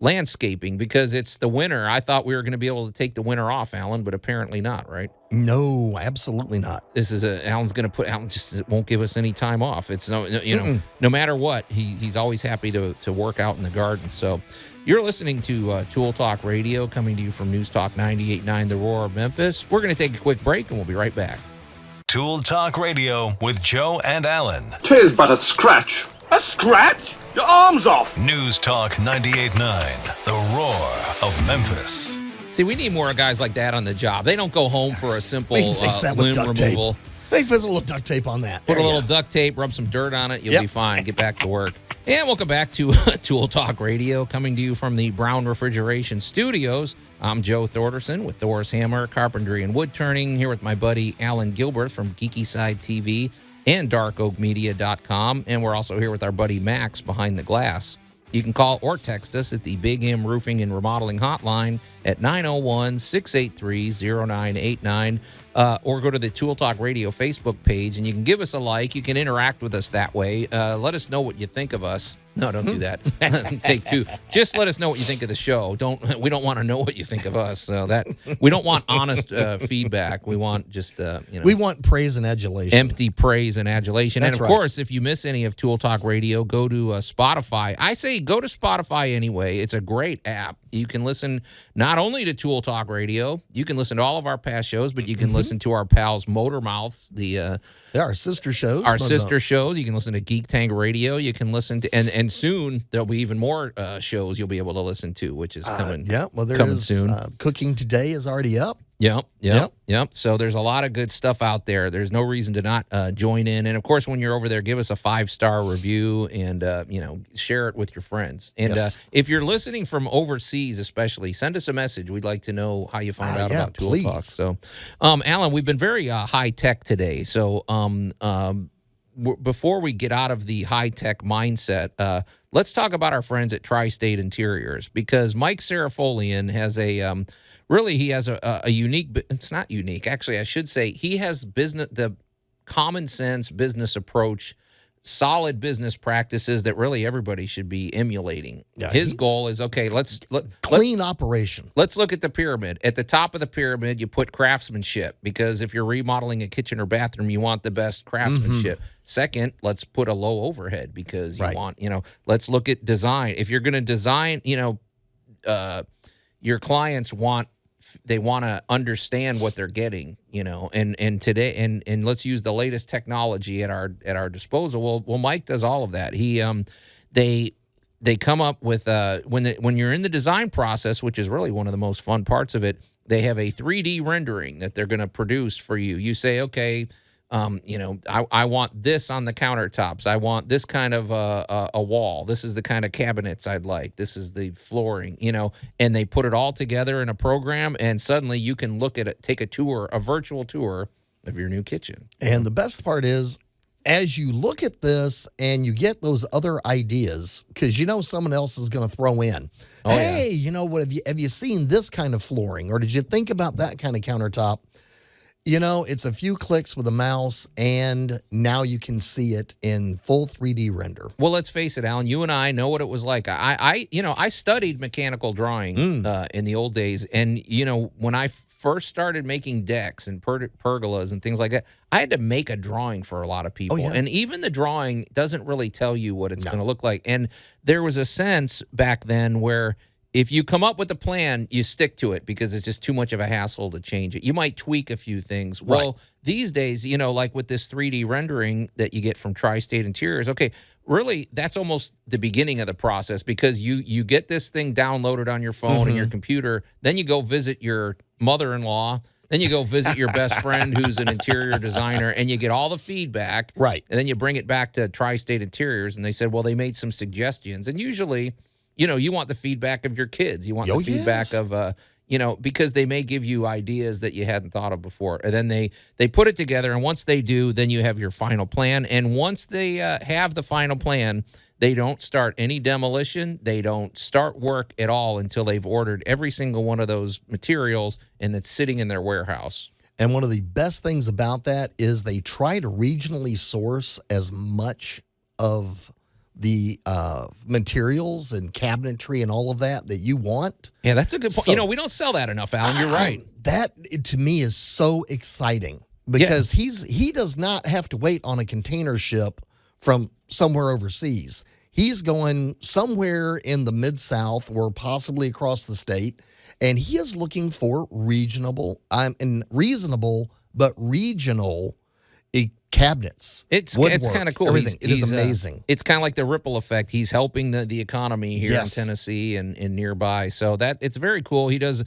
landscaping, because it's the winter. I thought we were going to be able to take the winter off, Allan, but apparently not, right? No, absolutely not. This is Allan just won't give us any time off. It's no matter what, he's always happy to work out in the garden. So you're listening to Tool Talk Radio, coming to you from News Talk 98.9 The Roar of Memphis. We're going to take a quick break and we'll be right back. Tool Talk Radio with Joe and Allan. 'Tis but a scratch. A scratch? Your arm's off. News Talk 98.9 The Roar of Memphis. See, we need more guys like that on the job. They don't go home for a simple We can fix that with limb duct removal. tape. They fix a little duct tape on that. Put There a you little go. duct tape, rub some dirt on it, you'll Yep. be fine. Get back to work. And welcome back to Tool Talk Radio, coming to you from the Brown Refrigeration Studios. I'm Joe Thorderson with Thor's Hammer, Carpentry, and Wood Turning, here with my buddy Allan Gilbert from Geeky Side TV and darkoakmedia.com. And we're also here with our buddy Max behind the glass. You can call or text us at the Big M Roofing and Remodeling Hotline at 901-683-0989, or go to the Tool Talk Radio Facebook page, and you can give us a like. You can interact with us that way. Let us know what you think of us. No, don't do that. Take two. Just let us know what you think of the show. We don't want to know what you think of us. So that we don't want honest feedback. We want just We want praise and adulation. empty praise and adulation. That's And of right. course, if you miss any of Tool Talk Radio, go to Spotify. I say go to Spotify anyway. It's a great app. You can listen not only to Tool Talk Radio, you can listen to all of our past shows, but you can listen to our pals Motor Mouths, Our sister shows. our sister shows. You can listen to Geek Tank Radio. You can listen to, and soon there'll be even more shows you'll be able to listen to, which is coming. Yeah, well, there coming is. soon. Cooking Today is already up. Yep. So there's a lot of good stuff out there. There's no reason to not join in. And of course, when you're over there, give us a 5-star review and share it with your friends. And Yes. if you're listening from overseas, especially, send us a message. We'd like to know how you found out yeah, about Tool please. Talk. So, Allan, we've been very high tech today. So, before we get out of the high tech mindset, let's talk about our friends at Tri-State Interiors, because Mike Serafolian has he has a unique. It's not unique, actually. I should say he has the common sense business approach, solid business practices that really everybody should be emulating. Yeah, His he's goal is clean operation. Let's look at the pyramid. At the top of the pyramid, you put craftsmanship, because if you're remodeling a kitchen or bathroom, you want the best craftsmanship. Second, let's put a low overhead, because you want, let's look at design. If you're going to design, your clients want to understand what they're getting, and today, and let's use the latest technology at our disposal. Well, Mike does all of that. They come up with when you're in the design process, which is really one of the most fun parts of it. They have a 3D rendering that they're going to produce for you. You say, okay, I want this on the countertops. I want this kind of a wall. This is the kind of cabinets I'd like. This is the flooring, and they put it all together in a program, and suddenly you can look at it, take a virtual tour of your new kitchen. And the best part is, as you look at this and you get those other ideas, because someone else is going to throw in, what have you seen this kind of flooring, or did you think about that kind of countertop? It's a few clicks with a mouse, and now you can see it in full 3D render. Well, let's face it, Allan. You and I know what it was like. I studied mechanical drawing in the old days, and when I first started making decks and pergolas and things like that, I had to make a drawing for a lot of people, and even the drawing doesn't really tell you what it's going to look like. And there was a sense back then where, if you come up with a plan, you stick to it, because it's just too much of a hassle to change it. You might tweak a few things. Well, these days, like with this 3D rendering that you get from Tri-State Interiors, okay, really, that's almost the beginning of the process, because you get this thing downloaded on your phone and your computer. Then you go visit your mother-in-law. Then you go visit your best friend who's an interior designer, and you get all the feedback. Right. And then you bring it back to Tri-State Interiors, and they said, well, they made some suggestions. And usually, you want the feedback of your kids. You want the feedback of, because they may give you ideas that you hadn't thought of before. And then they put it together, and once they do, then you have your final plan. And once they have the final plan, they don't start any demolition. They don't start work at all until they've ordered every single one of those materials, and it's sitting in their warehouse. And one of the best things about that is they try to regionally source as much of the materials and cabinetry and all of that you want. Yeah, that's a good point. So, we don't sell that enough, Alan. You're right. That, to me, is so exciting because he does not have to wait on a container ship from somewhere overseas. He's going somewhere in the Mid-South or possibly across the state, and he is looking for reasonable but regional cabinets. It's kind of cool. Everything. It is amazing. It's kind of like the ripple effect. He's helping the economy here in Tennessee and nearby. So it's very cool. He does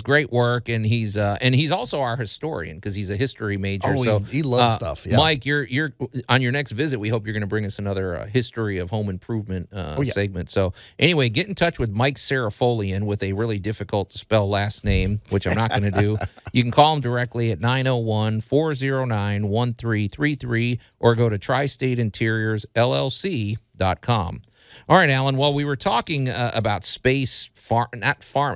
great work, and he's also our historian because he's a history major. Oh, so he loves stuff. Yeah. Mike, you're on your next visit. We hope you're going to bring us another history of home improvement segment. So anyway, get in touch with Mike Serafolian with a really difficult to spell last name, which I'm not going to do. You can call him directly at 901-409-1333 or go to tristateinteriorsllc.com. All right, Alan. Well, we were talking about space farm.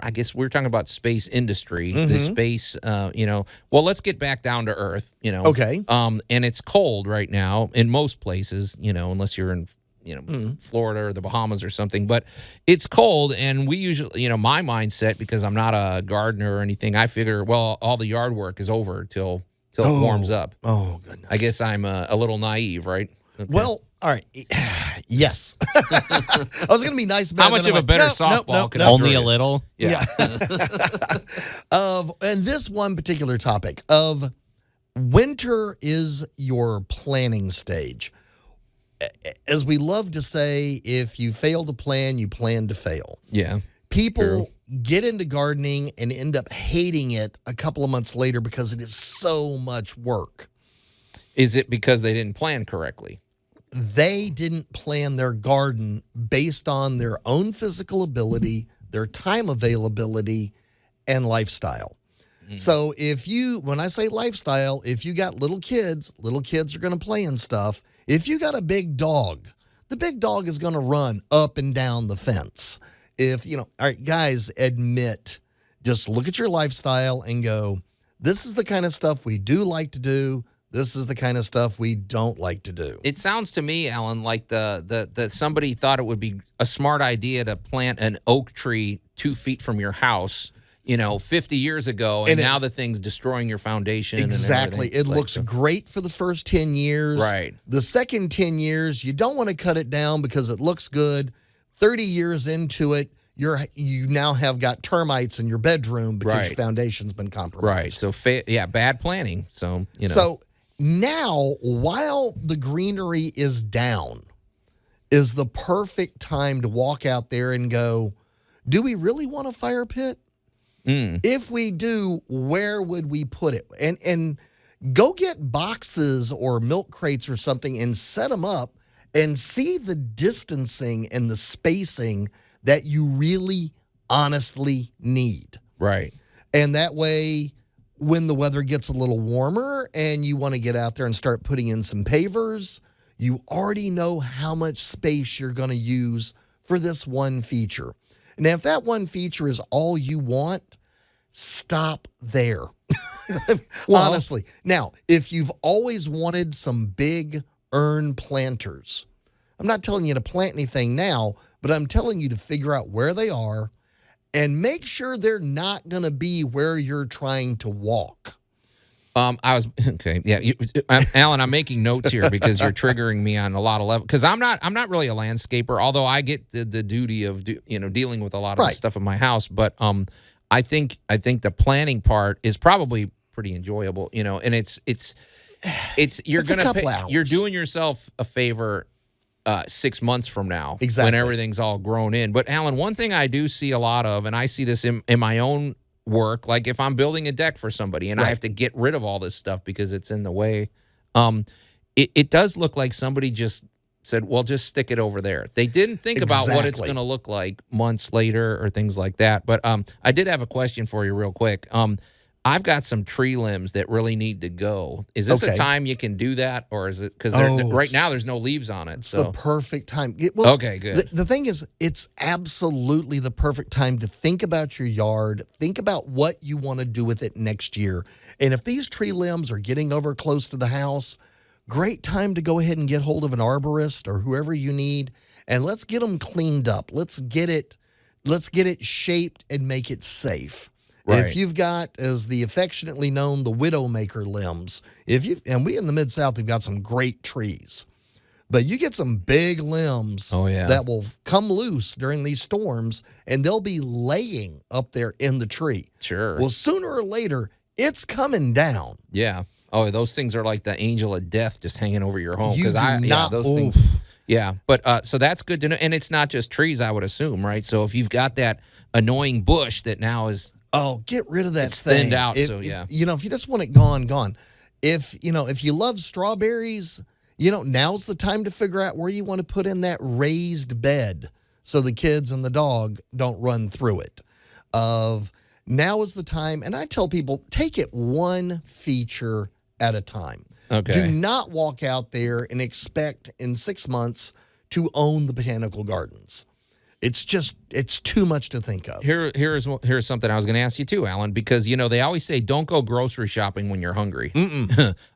I guess we were talking about space industry, the space. Well, let's get back down to Earth. Okay. And it's cold right now in most places. Unless you're in Florida or the Bahamas or something. But it's cold, and we usually, my mindset, because I'm not a gardener or anything, I figure, well, all the yard work is over till it warms up. Oh, goodness. I guess I'm a little naive, right? Okay. Well, all right. Yes. I was going to be nice about it. How much of a better softball can only a little? Yeah. And this one particular topic of winter is your planning stage. As we love to say, if you fail to plan, you plan to fail. Yeah. People get into gardening and end up hating it a couple of months later because it is so much work. Is it because they didn't plan correctly? They didn't plan their garden based on their own physical ability, their time availability, and lifestyle. So when I say lifestyle, if you got little kids are going to play in stuff. If you got a big dog, the big dog is going to run up and down the fence. All right, guys, just look at your lifestyle and go, this is the kind of stuff we do like to do. This is the kind of stuff we don't like to do. It sounds to me, Alan, like the somebody thought it would be a smart idea to plant an oak tree 2 feet from your house, 50 years ago, and now the thing's destroying your foundation. Exactly. And it looks great for the first 10 years. Right. The second 10 years, you don't want to cut it down because it looks good. 30 years into it, you now have got termites in your bedroom because your foundation's been compromised. Right. So, bad planning. So, So now, while the greenery is down, is the perfect time to walk out there and go, do we really want a fire pit? If we do, where would we put it? And go get boxes or milk crates or something and set them up and see the distancing and the spacing that you really honestly need. Right. And that way, when the weather gets a little warmer and you want to get out there and start putting in some pavers, you already know how much space you're going to use for this one feature. And if that one feature is all you want, stop there. Honestly. Now, if you've always wanted some big urn planters, I'm not telling you to plant anything now, but I'm telling you to figure out where they are and make sure they're not going to be where you're trying to walk. Okay. Yeah. Alan, I'm making notes here because you're triggering me on a lot of levels. Because I'm not really a landscaper, although I get the duty of dealing with a lot of the stuff in my house. But I think the planning part is probably pretty enjoyable. And it's you're doing yourself a favor 6 months from now, when everything's all grown in. But Alan, one thing I do see a lot of, and I see this in my own work, like if I'm building a deck for somebody and I have to get rid of all this stuff because it's in the way, it does look like somebody just said, well, just stick it over there. They didn't think about what it's going to look like months later or things like that. But I did have a question for you real quick. I've got some tree limbs that really need to go. Is this a time you can do that, or is it because right now there's no leaves on it? It's the perfect time. Okay, good. The thing is, it's absolutely the perfect time to think about your yard, think about what you want to do with it next year. And if these tree limbs are getting over close to the house, great time to go ahead and get hold of an arborist or whoever you need, and let's get them cleaned up. Let's get it shaped and make it safe. Right. If you've got, as the affectionately known, the Widowmaker limbs, and we in the Mid-South have got some great trees, but you get some big limbs that will come loose during these storms, and they'll be laying up there in the tree. Sure. Well, sooner or later, it's coming down. Yeah. Oh, those things are like the angel of death just hanging over your home. Those things. Yeah, but so that's good to know. And it's not just trees, I would assume, right? So if you've got that annoying bush that now is... Oh, get rid of that it's thing. Thinned out, if you just want it gone. If you love strawberries, now's the time to figure out where you want to put in that raised bed so the kids and the dog don't run through it. Now is the time, and I tell people, take it one feature at a time. Okay. Do not walk out there and expect in 6 months to own the botanical gardens. It's too much to think of. Here's something I was going to ask you too, Allan, because they always say don't go grocery shopping when you're hungry.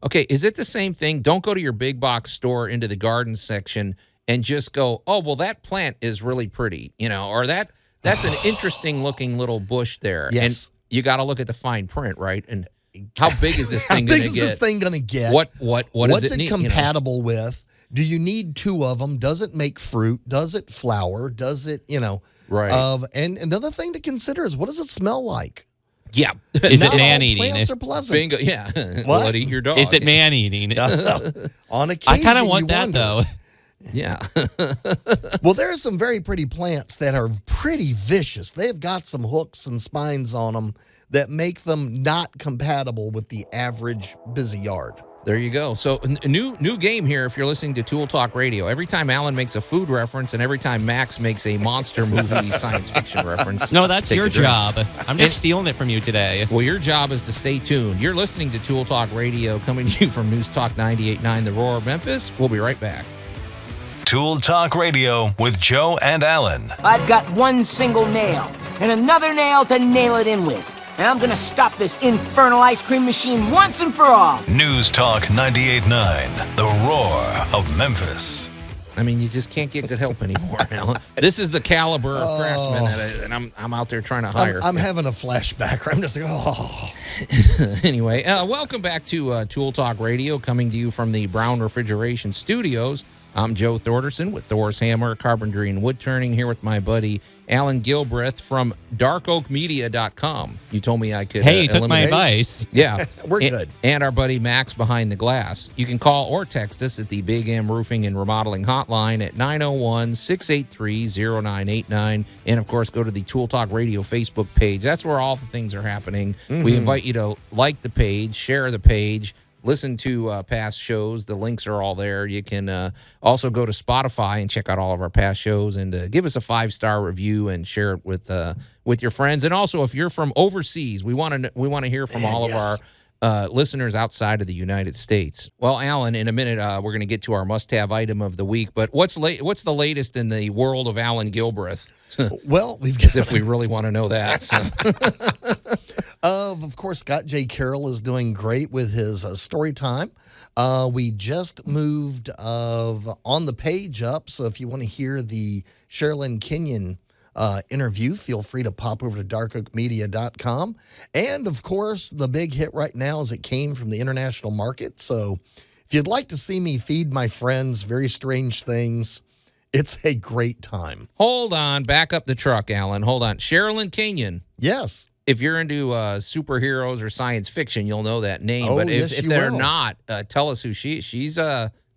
Okay, is it the same thing? Don't go to your big box store into the garden section and just go, oh well, that plant is really pretty, or that's an interesting looking little bush there. Yes. And you got to look at the fine print, right? And how big is this thing going to get? How big is this thing going to get? What's does it compatible with? Do you need 2 of them? Does it make fruit? Does it flower? Does it, Right. And another thing to consider is, what does it smell like? Yeah. Is it man-eating? Plants are pleasant. Bingo. Yeah. What? Let eat your dog. Is it man-eating? On occasion, I kind of want that, though. Yeah. Well, there are some very pretty plants that are pretty vicious. They've got some hooks and spines on them that make them not compatible with the average busy yard. There you go. So new game here if you're listening to Tool Talk Radio. Every time Allan makes a food reference and every time Max makes a monster movie science fiction reference. No, that's your job. I'm just stealing it from you today. Well, your job is to stay tuned. You're listening to Tool Talk Radio, coming to you from News Talk 98.9 The Roar of Memphis. We'll be right back. Tool Talk Radio with Joe and Allan. I've got one single nail and another nail to nail it in with. And I'm going to stop this infernal ice cream machine once and for all. News Talk 98.9, The Roar of Memphis. I mean, you just can't get good help anymore, Allan. This is the caliber of craftsman that I'm out there trying to hire. I'm having a flashback. I'm just like, Anyway, welcome back to Tool Talk Radio, coming to you from the Brown Refrigeration Studios. I'm Joe Thorderson with Thor's Hammer, Carpentry, and Wood Turning, here with my buddy Allan Gilbreth from darkoakmedia.com. You told me I could Hey, you took my advice. Yeah. We're good. And our buddy Max behind the glass. You can call or text us at the Big M Roofing and Remodeling Hotline at 901-683-0989. And, of course, go to the Tool Talk Radio Facebook page. That's where all the things are happening. Mm-hmm. We invite you to like the page, share the page, listen to past shows. The links are all there. You can also go to Spotify and check out all of our past shows and give us a 5-star review and share it with your friends. And also, if you're from overseas, we want to hear from all of our listeners outside of the United States. Well, Allan, in a minute, we're going to get to our must-have item of the week. But what's the latest in the world of Allan Gilbreth? Well, we've got, as if we really want to know that. So. Of course, Scott J. Carroll is doing great with his story time. We just moved on the page up, so if you want to hear the Sherilyn Kenyon interview, feel free to pop over to darkoakmedia.com. And, of course, the big hit right now is it came from the international market. So if you'd like to see me feed my friends very strange things, it's a great time. Hold on. Back up the truck, Allan. Hold on. Sherilyn Kenyon. Yes. If you're into superheroes or science fiction, you'll know that name. But if they're not, tell us who she is. She's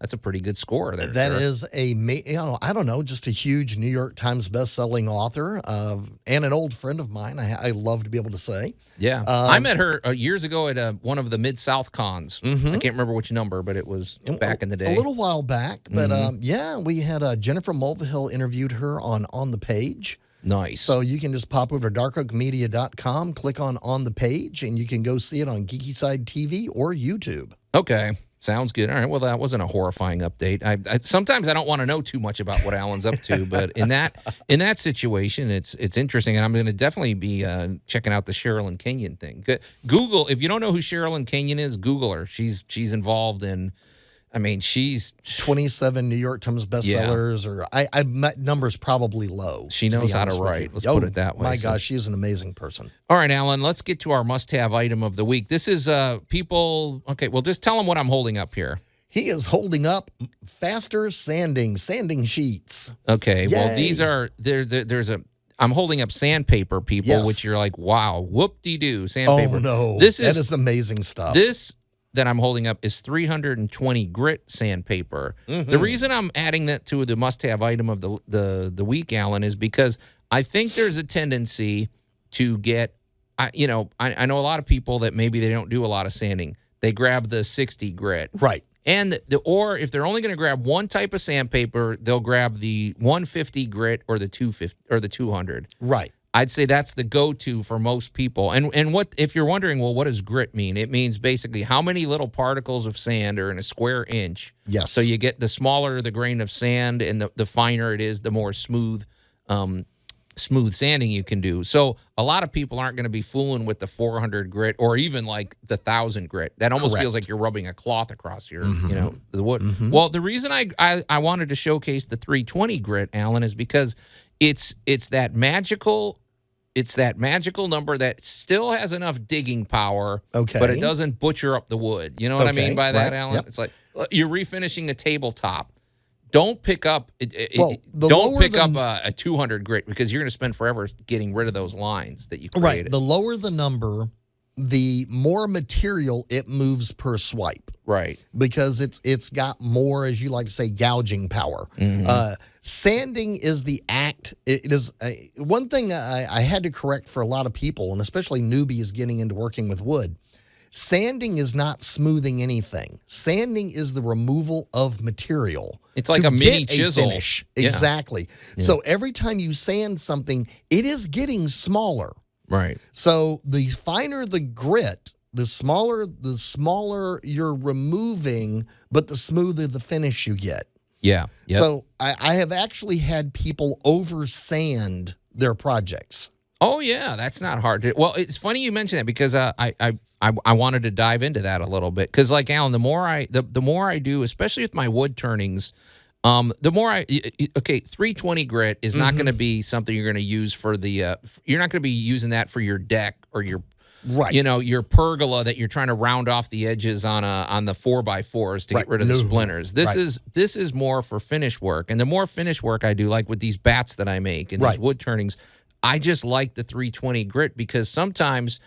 that's a pretty good score there. That sir. is I don't know, just a huge New York Times best-selling author and an old friend of mine. I love to be able to say. Yeah. I met her years ago at one of the Mid-South cons. I can't remember which number, but it was back in the day. A little while back. But, we had Jennifer Mulvihill interviewed her on the page. Nice. So you can just pop over to darkoakmedia.com, click on the page, and you can go see it on Geeky Side TV or YouTube. Okay. Sounds good. All right. Well, that wasn't a horrifying update. I sometimes I don't want to know too much about what Allan's up to, but in that situation, it's interesting, and I'm going to definitely be checking out the Sherilyn Kenyon thing. Google, if you don't know who Sherilyn Kenyon is, Google her. She's involved in. I mean, she's 27 New York Times bestsellers, or I met numbers probably low. She knows how to write. Let's put it that way. My gosh, she's an amazing person. All right, Allan, let's get to our must-have item of the week. This is people. Okay, well, just tell them what I'm holding up here. He is holding up faster sanding sheets. Okay, Yay. well, these are I'm holding up sandpaper, people, Yes. which you're like, wow, whoop-de-doo, sandpaper. Oh no, that is amazing stuff. This that I'm holding up is 320 grit sandpaper. The reason I'm adding that to the must-have item of the week, Allan, is because I think there's a tendency to get, I know a lot of people that maybe they don't do a lot of sanding. They grab the 60 grit. Right. And or if they're only going to grab one type of sandpaper, they'll grab the 150 grit or the 250 or the 200. Right. I'd say that's the go-to for most people. And what if you're wondering, well, what does grit mean? It means basically how many little particles of sand are in a square inch. Yes. So you get the smaller the grain of sand and the finer it is, the more smooth sanding you can do. So a lot of people aren't going to be fooling with the 400 grit or even like the 1,000 grit. That almost feels like you're rubbing a cloth across your, the wood. Well, the reason I wanted to showcase the 320 grit, Allan, is because it's that magical number that still has enough digging power, but it doesn't butcher up the wood. You know what I mean by that, Allan? Yep. It's like you're refinishing the tabletop. Don't pick up a 200 grit because you're going to spend forever getting rid of those lines that you created. Right. The lower the number, the more material it moves per swipe. Right. Because it's got more, as you like to say, gouging power. Sanding is the act. It is one thing I had to correct for a lot of people, and especially newbies getting into working with wood. Sanding is not smoothing anything. Sanding is the removal of material. It's like a mini chisel. Finish. Exactly. Yeah. So every time you sand something, it is getting smaller. Right. So the finer the grit, the smaller you're removing, but the smoother the finish you get. Yeah. Yep. So I have actually had people over sand their projects. Oh yeah, that's not hard. Well, it's funny you mention that because I wanted to dive into that a little bit because, like Allan, the more I do, especially with my wood turnings, the more 320 grit is not going to be something you're going to use for the. You're not going to be using that for your deck or your. Right. Your pergola that you're trying to round off the edges on the 4x4s to get rid of the splinters. This is more for finish work, and the more finish work I do, like with these bats that I make and these wood turnings, I just like the 320 grit because sometimes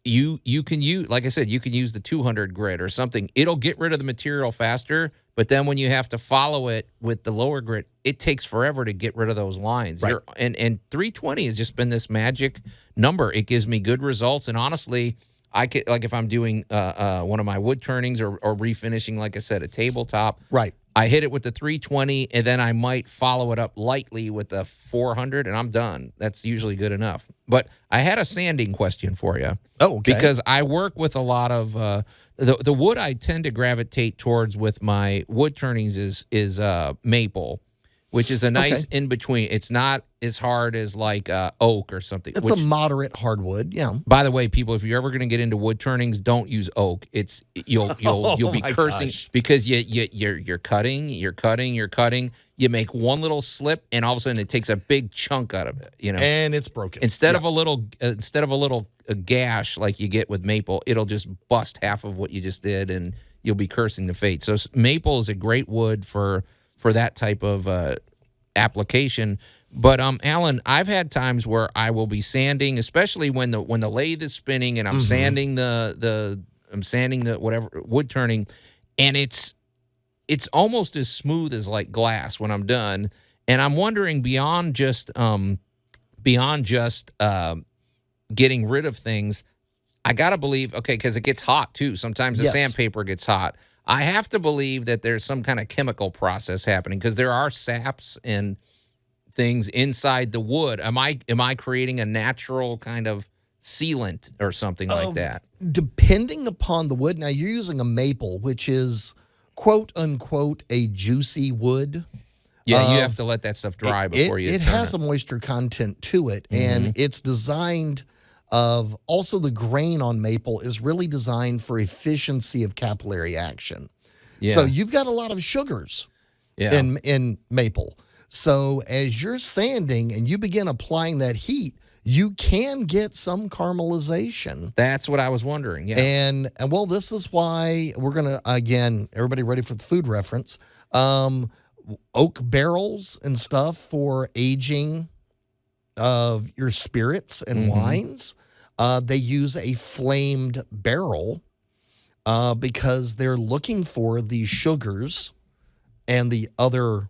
you can use, like I said, you can use the 200 grit or something. It'll get rid of the material faster, but then when you have to follow it with the lower grit, it takes forever to get rid of those lines. Right. And 320 has just been this magic number. It gives me good results, and honestly, I could, like if I'm doing one of my wood turnings or refinishing, like I said, a tabletop. Right. I hit it with the 320, and then I might follow it up lightly with the 400, and I'm done. That's usually good enough. But I had a sanding question for you. Oh, okay. Because I work with a lot of the wood I tend to gravitate towards with my wood turnings is maple, which is a nice in between. It's not as hard as like oak or something. It's a moderate hardwood, yeah. By the way, people, if you're ever going to get into wood turnings, don't use oak. It's you'll be cursing because you're cutting. You make one little slip, and all of a sudden it takes a big chunk out of it. And it's broken. Instead of a little gash like you get with maple, it'll just bust half of what you just did, and you'll be cursing the fate. So maple is a great wood for that type of application. But Allan, I've had times where I will be sanding, especially when the lathe is spinning and I'm sanding the whatever wood turning, and it's almost as smooth as like glass when I'm done. And I'm wondering beyond just getting rid of things, I got to believe, okay, because it gets hot too. Sometimes the sandpaper gets hot. I have to believe that there's some kind of chemical process happening because there are saps and things inside the wood. Am I creating a natural kind of sealant or something like that? Depending upon the wood. Now, you're using a maple, which is, quote, unquote, a juicy wood. Yeah, you have to let that stuff dry before you It has a moisture content to it, and it's designed also the grain on maple is really designed for efficiency of capillary action. Yeah. So you've got a lot of sugars in maple. So as you're sanding and you begin applying that heat, you can get some caramelization. That's what I was wondering, yeah. And well, this is why we're going to, again, everybody ready for the food reference, oak barrels and stuff for aging of your spirits and wines. They use a flamed barrel because they're looking for the sugars and the other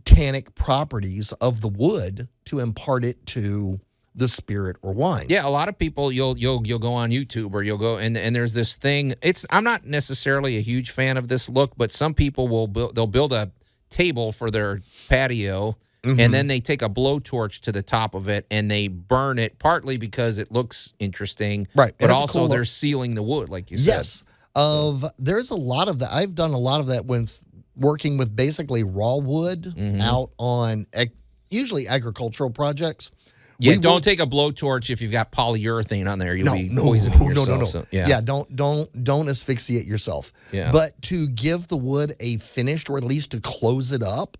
tannic properties of the wood to impart it to the spirit or wine. Yeah, a lot of people you'll go on YouTube or you'll go and there's this thing. I'm not necessarily a huge fan of this look, but some people they'll build a table for their patio and then they take a blowtorch to the top of it and they burn it partly because it looks interesting, right? But also cool they're sealing the wood, like you said. Yes, there's a lot of that. I've done a lot of that when working with basically raw wood out on usually agricultural projects. Yeah, don't take a blowtorch if you've got polyurethane on there. You'll be poisoning yourself. No. So, yeah, don't asphyxiate yourself. Yeah. But to give the wood a finished, or at least to close it up,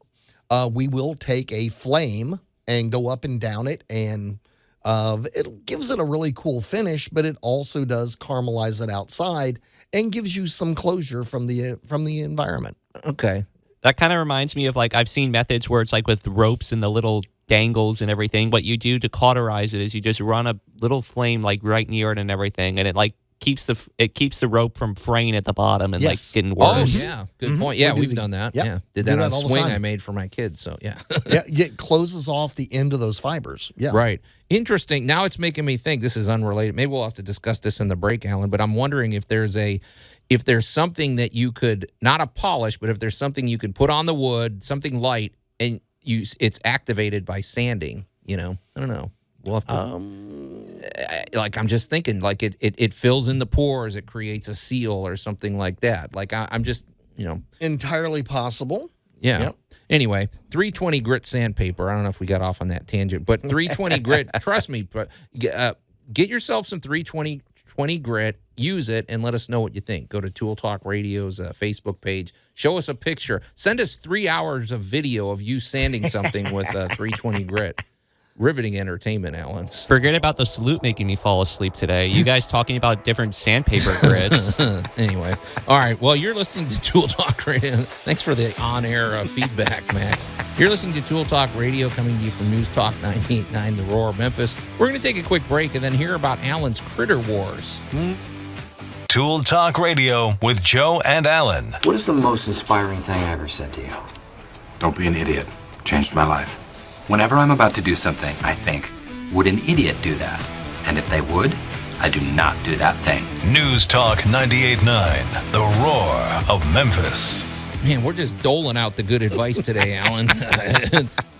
we will take a flame and go up and down it, and it gives it a really cool finish, but it also does caramelize it outside and gives you some closure from the environment. Okay. That kind of reminds me of, like, I've seen methods where it's like with ropes and the little dangles and everything. What you do to cauterize it is you just run a little flame like right near it and everything, and it like keeps the rope from fraying at the bottom and like getting worse. Oh yeah, good point. Yeah, we've done that. Yep. Yeah, did that on a swing I made for my kids. So yeah, it closes off the end of those fibers. Yeah, right. Interesting. Now it's making me think. This is unrelated. Maybe we'll have to discuss this in the break, Alan. But I'm wondering if there's something that you could, not a polish, but if there's something you could put on the wood, something light, and it's activated by sanding. I don't know. We'll have to. I'm just thinking, like it fills in the pores, it creates a seal or something like that. Like I'm just, entirely possible. Yeah. Yep. Anyway, 320 grit sandpaper. I don't know if we got off on that tangent, but 320 grit. Trust me, but get yourself some 320 grit. Use it and let us know what you think. Go to Tool Talk Radio's Facebook page. Show us a picture. Send us 3 hours of video of you sanding something with 320 grit. Riveting entertainment, Allan. Forget about the salute making me fall asleep today. You guys talking about different sandpaper grits. Anyway. All right. Well, you're listening to Tool Talk Radio. Thanks for the on-air feedback, Max. You're listening to Tool Talk Radio, coming to you from News Talk 98.9, The Roar of Memphis. We're going to take a quick break and then hear about Allan's Critter Wars. Tool Talk Radio with Joe and Allan. What is the most inspiring thing I ever said to you? Don't be an idiot. Changed my life. Whenever I'm about to do something, I think, would an idiot do that? And if they would, I do not do that thing. News Talk 98.9, The Roar of Memphis. Man, we're just doling out the good advice today, Allan.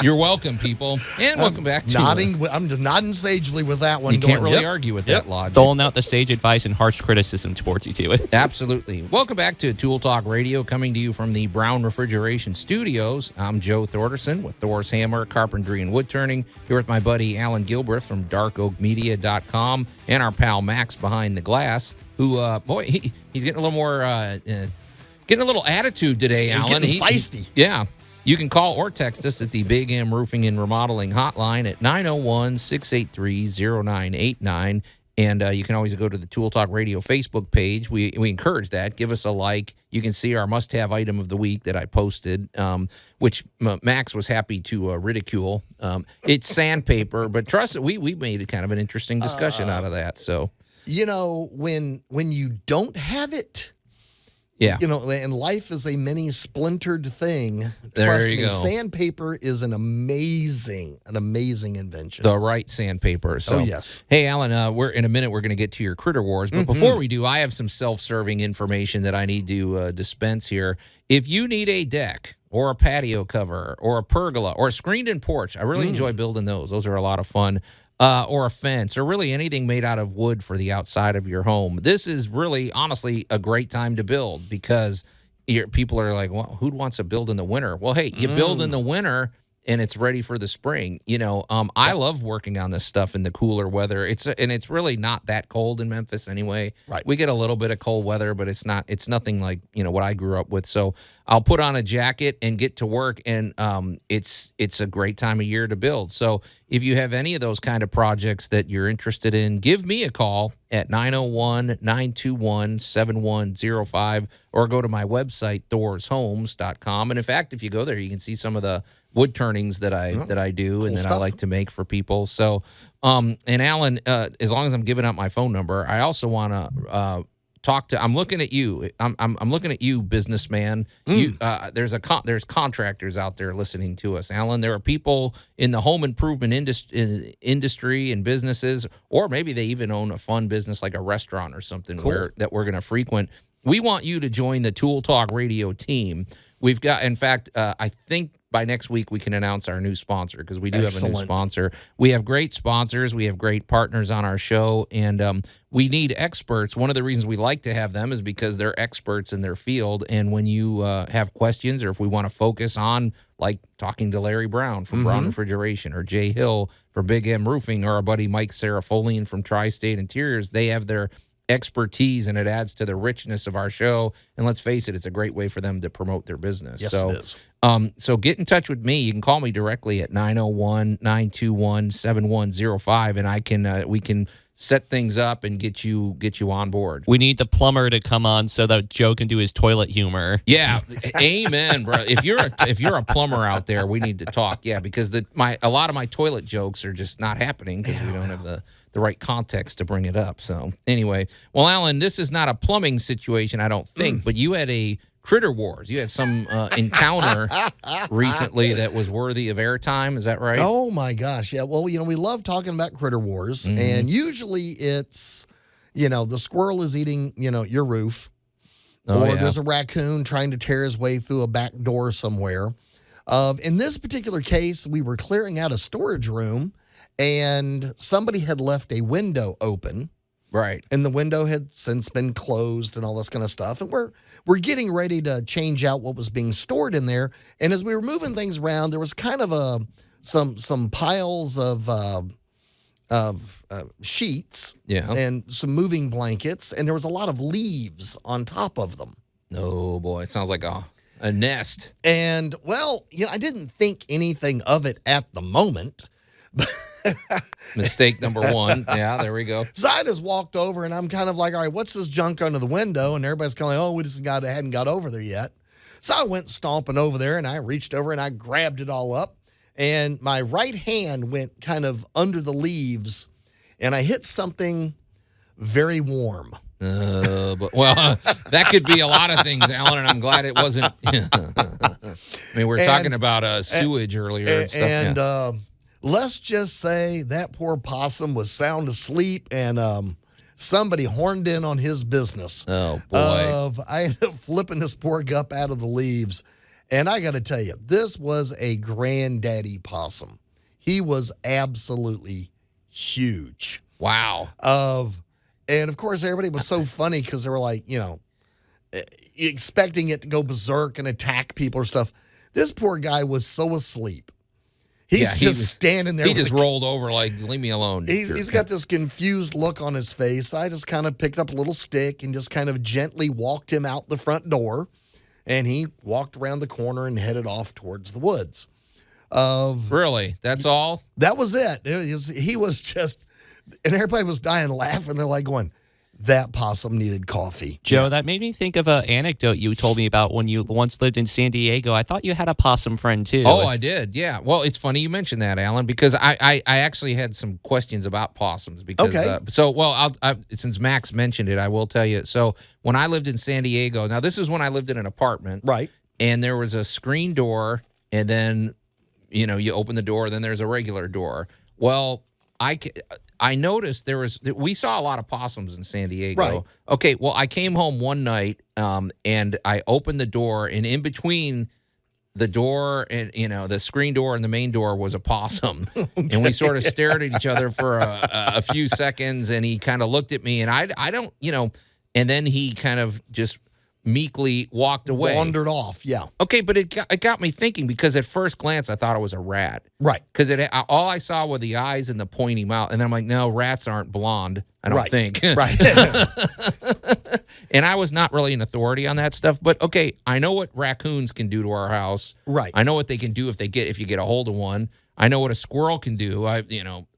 You're welcome, people. And welcome back to... I'm just nodding sagely with that one. You can't really argue with that logic. Doling out the sage advice and harsh criticism towards you, too. Absolutely. Welcome back to Tool Talk Radio, coming to you from the Brown Refrigeration Studios. I'm Joe Thorderson with Thor's Hammer, Carpentry, and Wood Turning. Here with my buddy Allan Gilbreth from darkoakmedia.com and our pal Max behind the glass, who, he's getting a little more... Getting a little attitude today, Allan. Getting feisty. Yeah. You can call or text us at the Big M Roofing and Remodeling hotline at 901-683-0989. And you can always go to the Tool Talk Radio Facebook page. We encourage that. Give us a like. You can see our must-have item of the week that I posted, which Max was happy to ridicule. It's sandpaper, but trust it, we made kind of an interesting discussion out of that. So, when you don't have it, Yeah. And life is a mini splintered thing. There Trust you me, go. sandpaper is an amazing invention. The right sandpaper. So, yes. Hey, Allan, we're in a minute. We're going to get to your Critter Wars, but before we do, I have some self-serving information that I need to dispense here. If you need a deck or a patio cover or a pergola or a screened-in porch, I really enjoy building those. Those are a lot of fun. Or a fence, or really anything made out of wood for the outside of your home. This is really, honestly, a great time to build because people are like, well, who wants to build in the winter? Well, hey, you build in the winter and it's ready for the spring. I love working on this stuff in the cooler weather. It's really not that cold in Memphis anyway. Right. We get a little bit of cold weather, but it's nothing like, what I grew up with. So I'll put on a jacket and get to work, and it's a great time of year to build. So if you have any of those kind of projects that you're interested in, give me a call at 901-921-7105 or go to my website, thorshomes.com. And in fact, if you go there, you can see some of the wood turnings that I do cool and that stuff. I like to make for people. So, and Allan, as long as I'm giving up my phone number, I also want to talk to. I'm looking at you. I'm looking at you, businessman. There's contractors out there listening to us, Allan. There are people in the home improvement industry and businesses, or maybe they even own a fun business like a restaurant or something that we're going to frequent. We want you to join the Tool Talk Radio team. We've got, in fact, I think by next week we can announce our new sponsor because we do have a new sponsor. We have great sponsors. We have great partners on our show, and we need experts. One of the reasons we like to have them is because they're experts in their field, and when you have questions or if we want to focus on, like talking to Larry Brown from Brown Refrigeration or Jay Hill for Big M Roofing or our buddy Mike Sarafolian from Tri-State Interiors, they have their expertise, and it adds to the richness of our show. And let's face it, it's a great way for them to promote their business. Yes, so, it is. So get in touch with me. You can call me directly at 901-921-7105, and we can set things up and get you on board. We need the plumber to come on so that Joe can do his toilet humor. Yeah, amen, bro. If you're a plumber out there, we need to talk. Yeah, because a lot of my toilet jokes are just not happening because we don't have the right context to bring it up. So anyway, well, Allan, this is not a plumbing situation, I don't think, but you had a Critter Wars. You had some encounter recently that was worthy of airtime. Is that right? Oh, my gosh. Yeah, well, we love talking about Critter Wars, and usually it's, the squirrel is eating, your roof, or there's a raccoon trying to tear his way through a back door somewhere. In this particular case, we were clearing out a storage room, and somebody had left a window open. Right. And the window had since been closed and all this kind of stuff. And we're getting ready to change out what was being stored in there. And as we were moving things around, there was kind of some piles of sheets and some moving blankets, and there was a lot of leaves on top of them. Oh, boy. It sounds like a nest. And, well, I didn't think anything of it at the moment. Mistake number one. Yeah, there we go. So I just walked over, and I'm kind of like, all right, what's this junk under the window? And everybody's kind of like, oh, we just hadn't got over there yet. So I went stomping over there, and I reached over, and I grabbed it all up. And my right hand went kind of under the leaves, and I hit something very warm. That could be a lot of things, Allan, and I'm glad it wasn't. I mean, we were talking about sewage earlier and stuff. And let's just say that poor possum was sound asleep, and somebody horned in on his business. Oh, boy. I ended up flipping this poor gup out of the leaves. And I got to tell you, this was a granddaddy possum. He was absolutely huge. Wow. And, of course, everybody was so funny because they were like, expecting it to go berserk and attack people or stuff. This poor guy was so asleep. He was standing there. He just rolled over like, leave me alone. He's got this confused look on his face. I just kind of picked up a little stick and just kind of gently walked him out the front door. And he walked around the corner and headed off towards the woods. Really? That's all? That was it. He was just, and everybody was dying laughing. They're like going, that possum needed coffee. Joe, that made me think of an anecdote you told me about when you once lived in San Diego. I thought you had a possum friend, too. Oh, I did. Yeah. Well, it's funny you mentioned that, Alan, because I actually had some questions about possums. Because, since Max mentioned it, I will tell you. So when I lived in San Diego, now this is when I lived in an apartment. Right. And there was a screen door, and then, you open the door, then there's a regular door. Well, I noticed we saw a lot of possums in San Diego. Right. Okay, well, I came home one night, and I opened the door, and in between the door and, the screen door and the main door was a possum. Okay. And we sort of stared at each other for a few seconds, and he kind of looked at me, and I don't, and then he kind of just meekly walked away. Wandered off, yeah. Okay, but it got me thinking, because at first glance I thought it was a rat. Right. Because all I saw were the eyes and the pointy mouth, and then I'm like, no, rats aren't blonde, I don't think. Right. And I was not really an authority on that stuff, but okay, I know what raccoons can do to our house. Right. I know what they can do if you get a hold of one. I know what a squirrel can do. Right.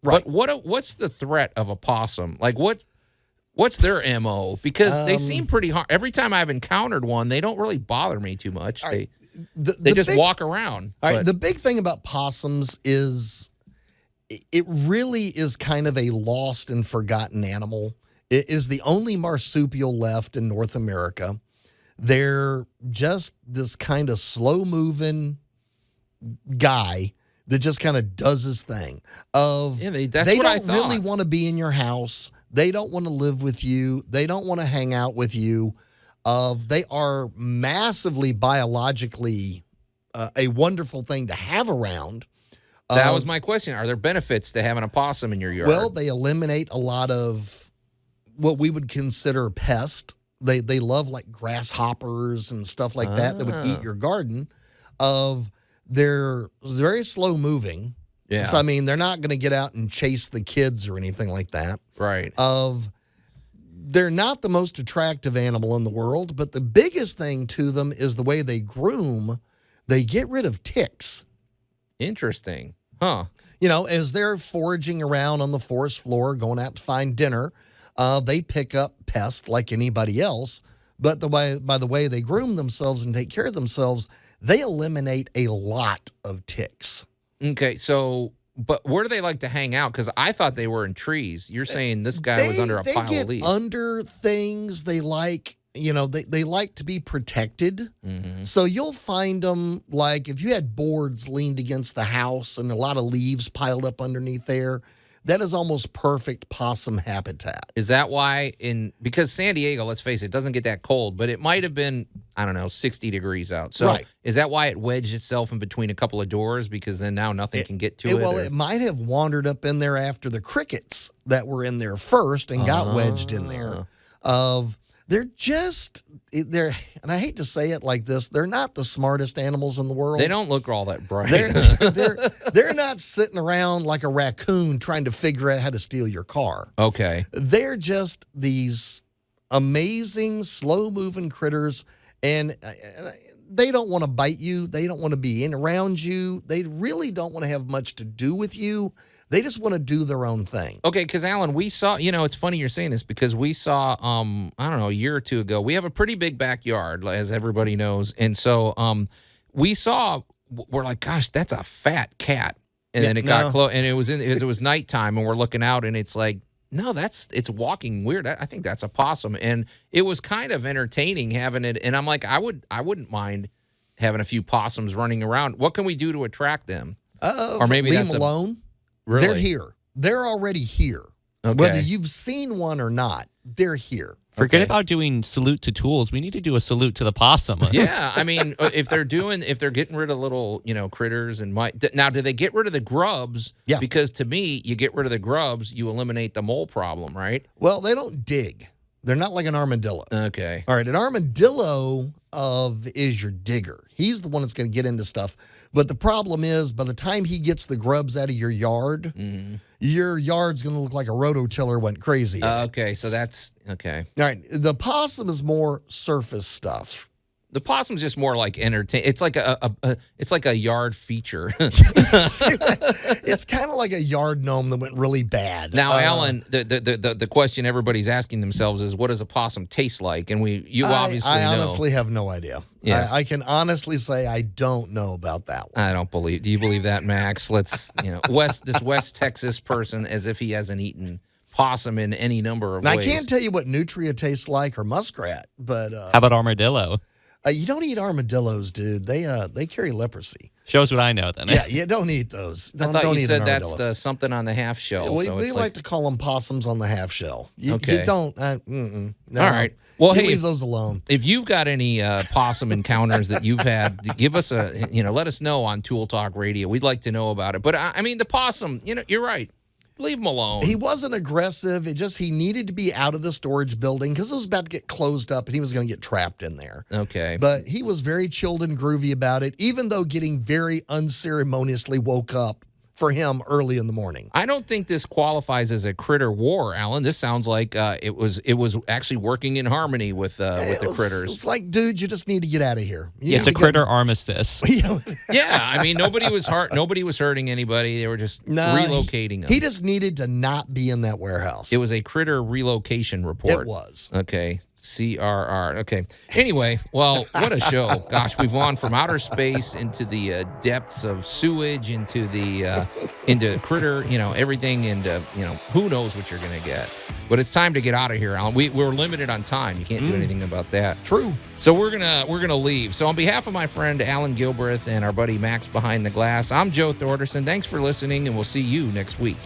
But what's the threat of a possum? Like What's their MO? Because they seem pretty hard. Every time I've encountered one, they don't really bother me too much. Right. They just walk around. All right. The big thing about possums is it really is kind of a lost and forgotten animal. It is the only marsupial left in North America. They're just this kind of slow-moving guy that just kind of does his thing. They don't really want to be in your house. They don't want to live with you. They don't want to hang out with you. They are massively biologically a wonderful thing to have around. That was my question. Are there benefits to having a possum in your yard? Well, they eliminate a lot of what we would consider pests. They love like grasshoppers and stuff like that would eat your garden. They're very slow moving. Yeah. So, I mean, they're not going to get out and chase the kids or anything like that. Right. They're not the most attractive animal in the world, but the biggest thing to them is the way they groom. They get rid of ticks. Interesting. Huh. As they're foraging around on the forest floor, going out to find dinner, they pick up pests like anybody else. But by the way they groom themselves and take care of themselves, they eliminate a lot of ticks. Okay, so, but where do they like to hang out? Because I thought they were in trees. You're saying this guy was under a pile of leaves. They get under things. They like, they like to be protected. Mm-hmm. So you'll find them, like, if you had boards leaned against the house and a lot of leaves piled up underneath there, that is almost perfect possum habitat. Is that why because San Diego, let's face it, doesn't get that cold, but it might have been, 60 degrees out. So Is that why it wedged itself in between a couple of doors? Because then now nothing can get to it? Well, it might have wandered up in there after the crickets that were in there first and got wedged in there. And I hate to say it like this, they're not the smartest animals in the world. They don't look all that bright. They're not sitting around like a raccoon trying to figure out how to steal your car. Okay. They're just these amazing, slow-moving critters, and they don't want to bite you. They don't want to be in around you. They really don't want to have much to do with you. They just want to do their own thing. Okay, because, Alan, we saw, it's funny you're saying this, because we saw, a year or two ago, we have a pretty big backyard, as everybody knows. And so we're like, gosh, that's a fat cat. And then it got close, and it was nighttime, and we're looking out, and it's like, no, it's walking weird. I think that's a possum. And it was kind of entertaining having it. And I'm like, I wouldn't mind having a few possums running around. What can we do to attract them? Or maybe leave them alone. Really? They're here. They're already here. Okay. Whether you've seen one or not, they're here. Forget about doing salute to tools. We need to do a salute to the possum. Yeah, I mean, if they're getting rid of little, critters and now, do they get rid of the grubs? Yeah. Because to me, you get rid of the grubs, you eliminate the mole problem, right? Well, they don't dig. They're not like an armadillo. Okay. All right, an armadillo is your digger. He's the one that's going to get into stuff. But the problem is, by the time he gets the grubs out of your yard, your yard's going to look like a rototiller went crazy. Okay, so that's okay. All right, the possum is more surface stuff. The possum's just more like entertain. It's like it's like a yard feature. It's kind of like a yard gnome that went really bad. Now, Allan, the question everybody's asking themselves is, what does a possum taste like? And you obviously know. I honestly have no idea. Yeah. I can honestly say I don't know about that one. I don't believe. Do you believe that, Max? Let's this West Texas person as if he hasn't eaten possum in any number of now, ways. I can't tell you what nutria tastes like or muskrat, but how about armadillo? You don't eat armadillos, dude. They carry leprosy. Shows what I know then. Yeah, you don't eat those. I thought don't you eat said an that's armadillo. the something on the half shell. We, so we it's like to call them possums on the half shell. You don't. No. All right. Well, hey, leave those alone. If you've got any possum encounters that you've had, give us let us know on Tool Talk Radio. We'd like to know about it. But I mean, the possum, you're right. Leave him alone. He wasn't aggressive. He needed to be out of the storage building because it was about to get closed up and he was going to get trapped in there. Okay. But he was very chilled and groovy about it, even though getting very unceremoniously woke up for him early in the morning. I don't think this qualifies as a critter war, Allan. This sounds like it was actually working in harmony with the critters. It's like, dude, you just need to get out of here. It's a critter armistice. Yeah, I mean nobody was hurting anybody. They were just relocating them. He just needed to not be in that warehouse. It was a critter relocation report. It was. Okay. CRR. Okay. Anyway, well, what a show. Gosh, we've gone from outer space into the depths of sewage, into critter, everything, and who knows what you're going to get. But it's time to get out of here, Allan. We're limited on time. You can't do anything about that. True. So we're gonna leave. So on behalf of my friend Allan Gilbreth and our buddy Max behind the glass, I'm Joe Thorderson. Thanks for listening, and we'll see you next week.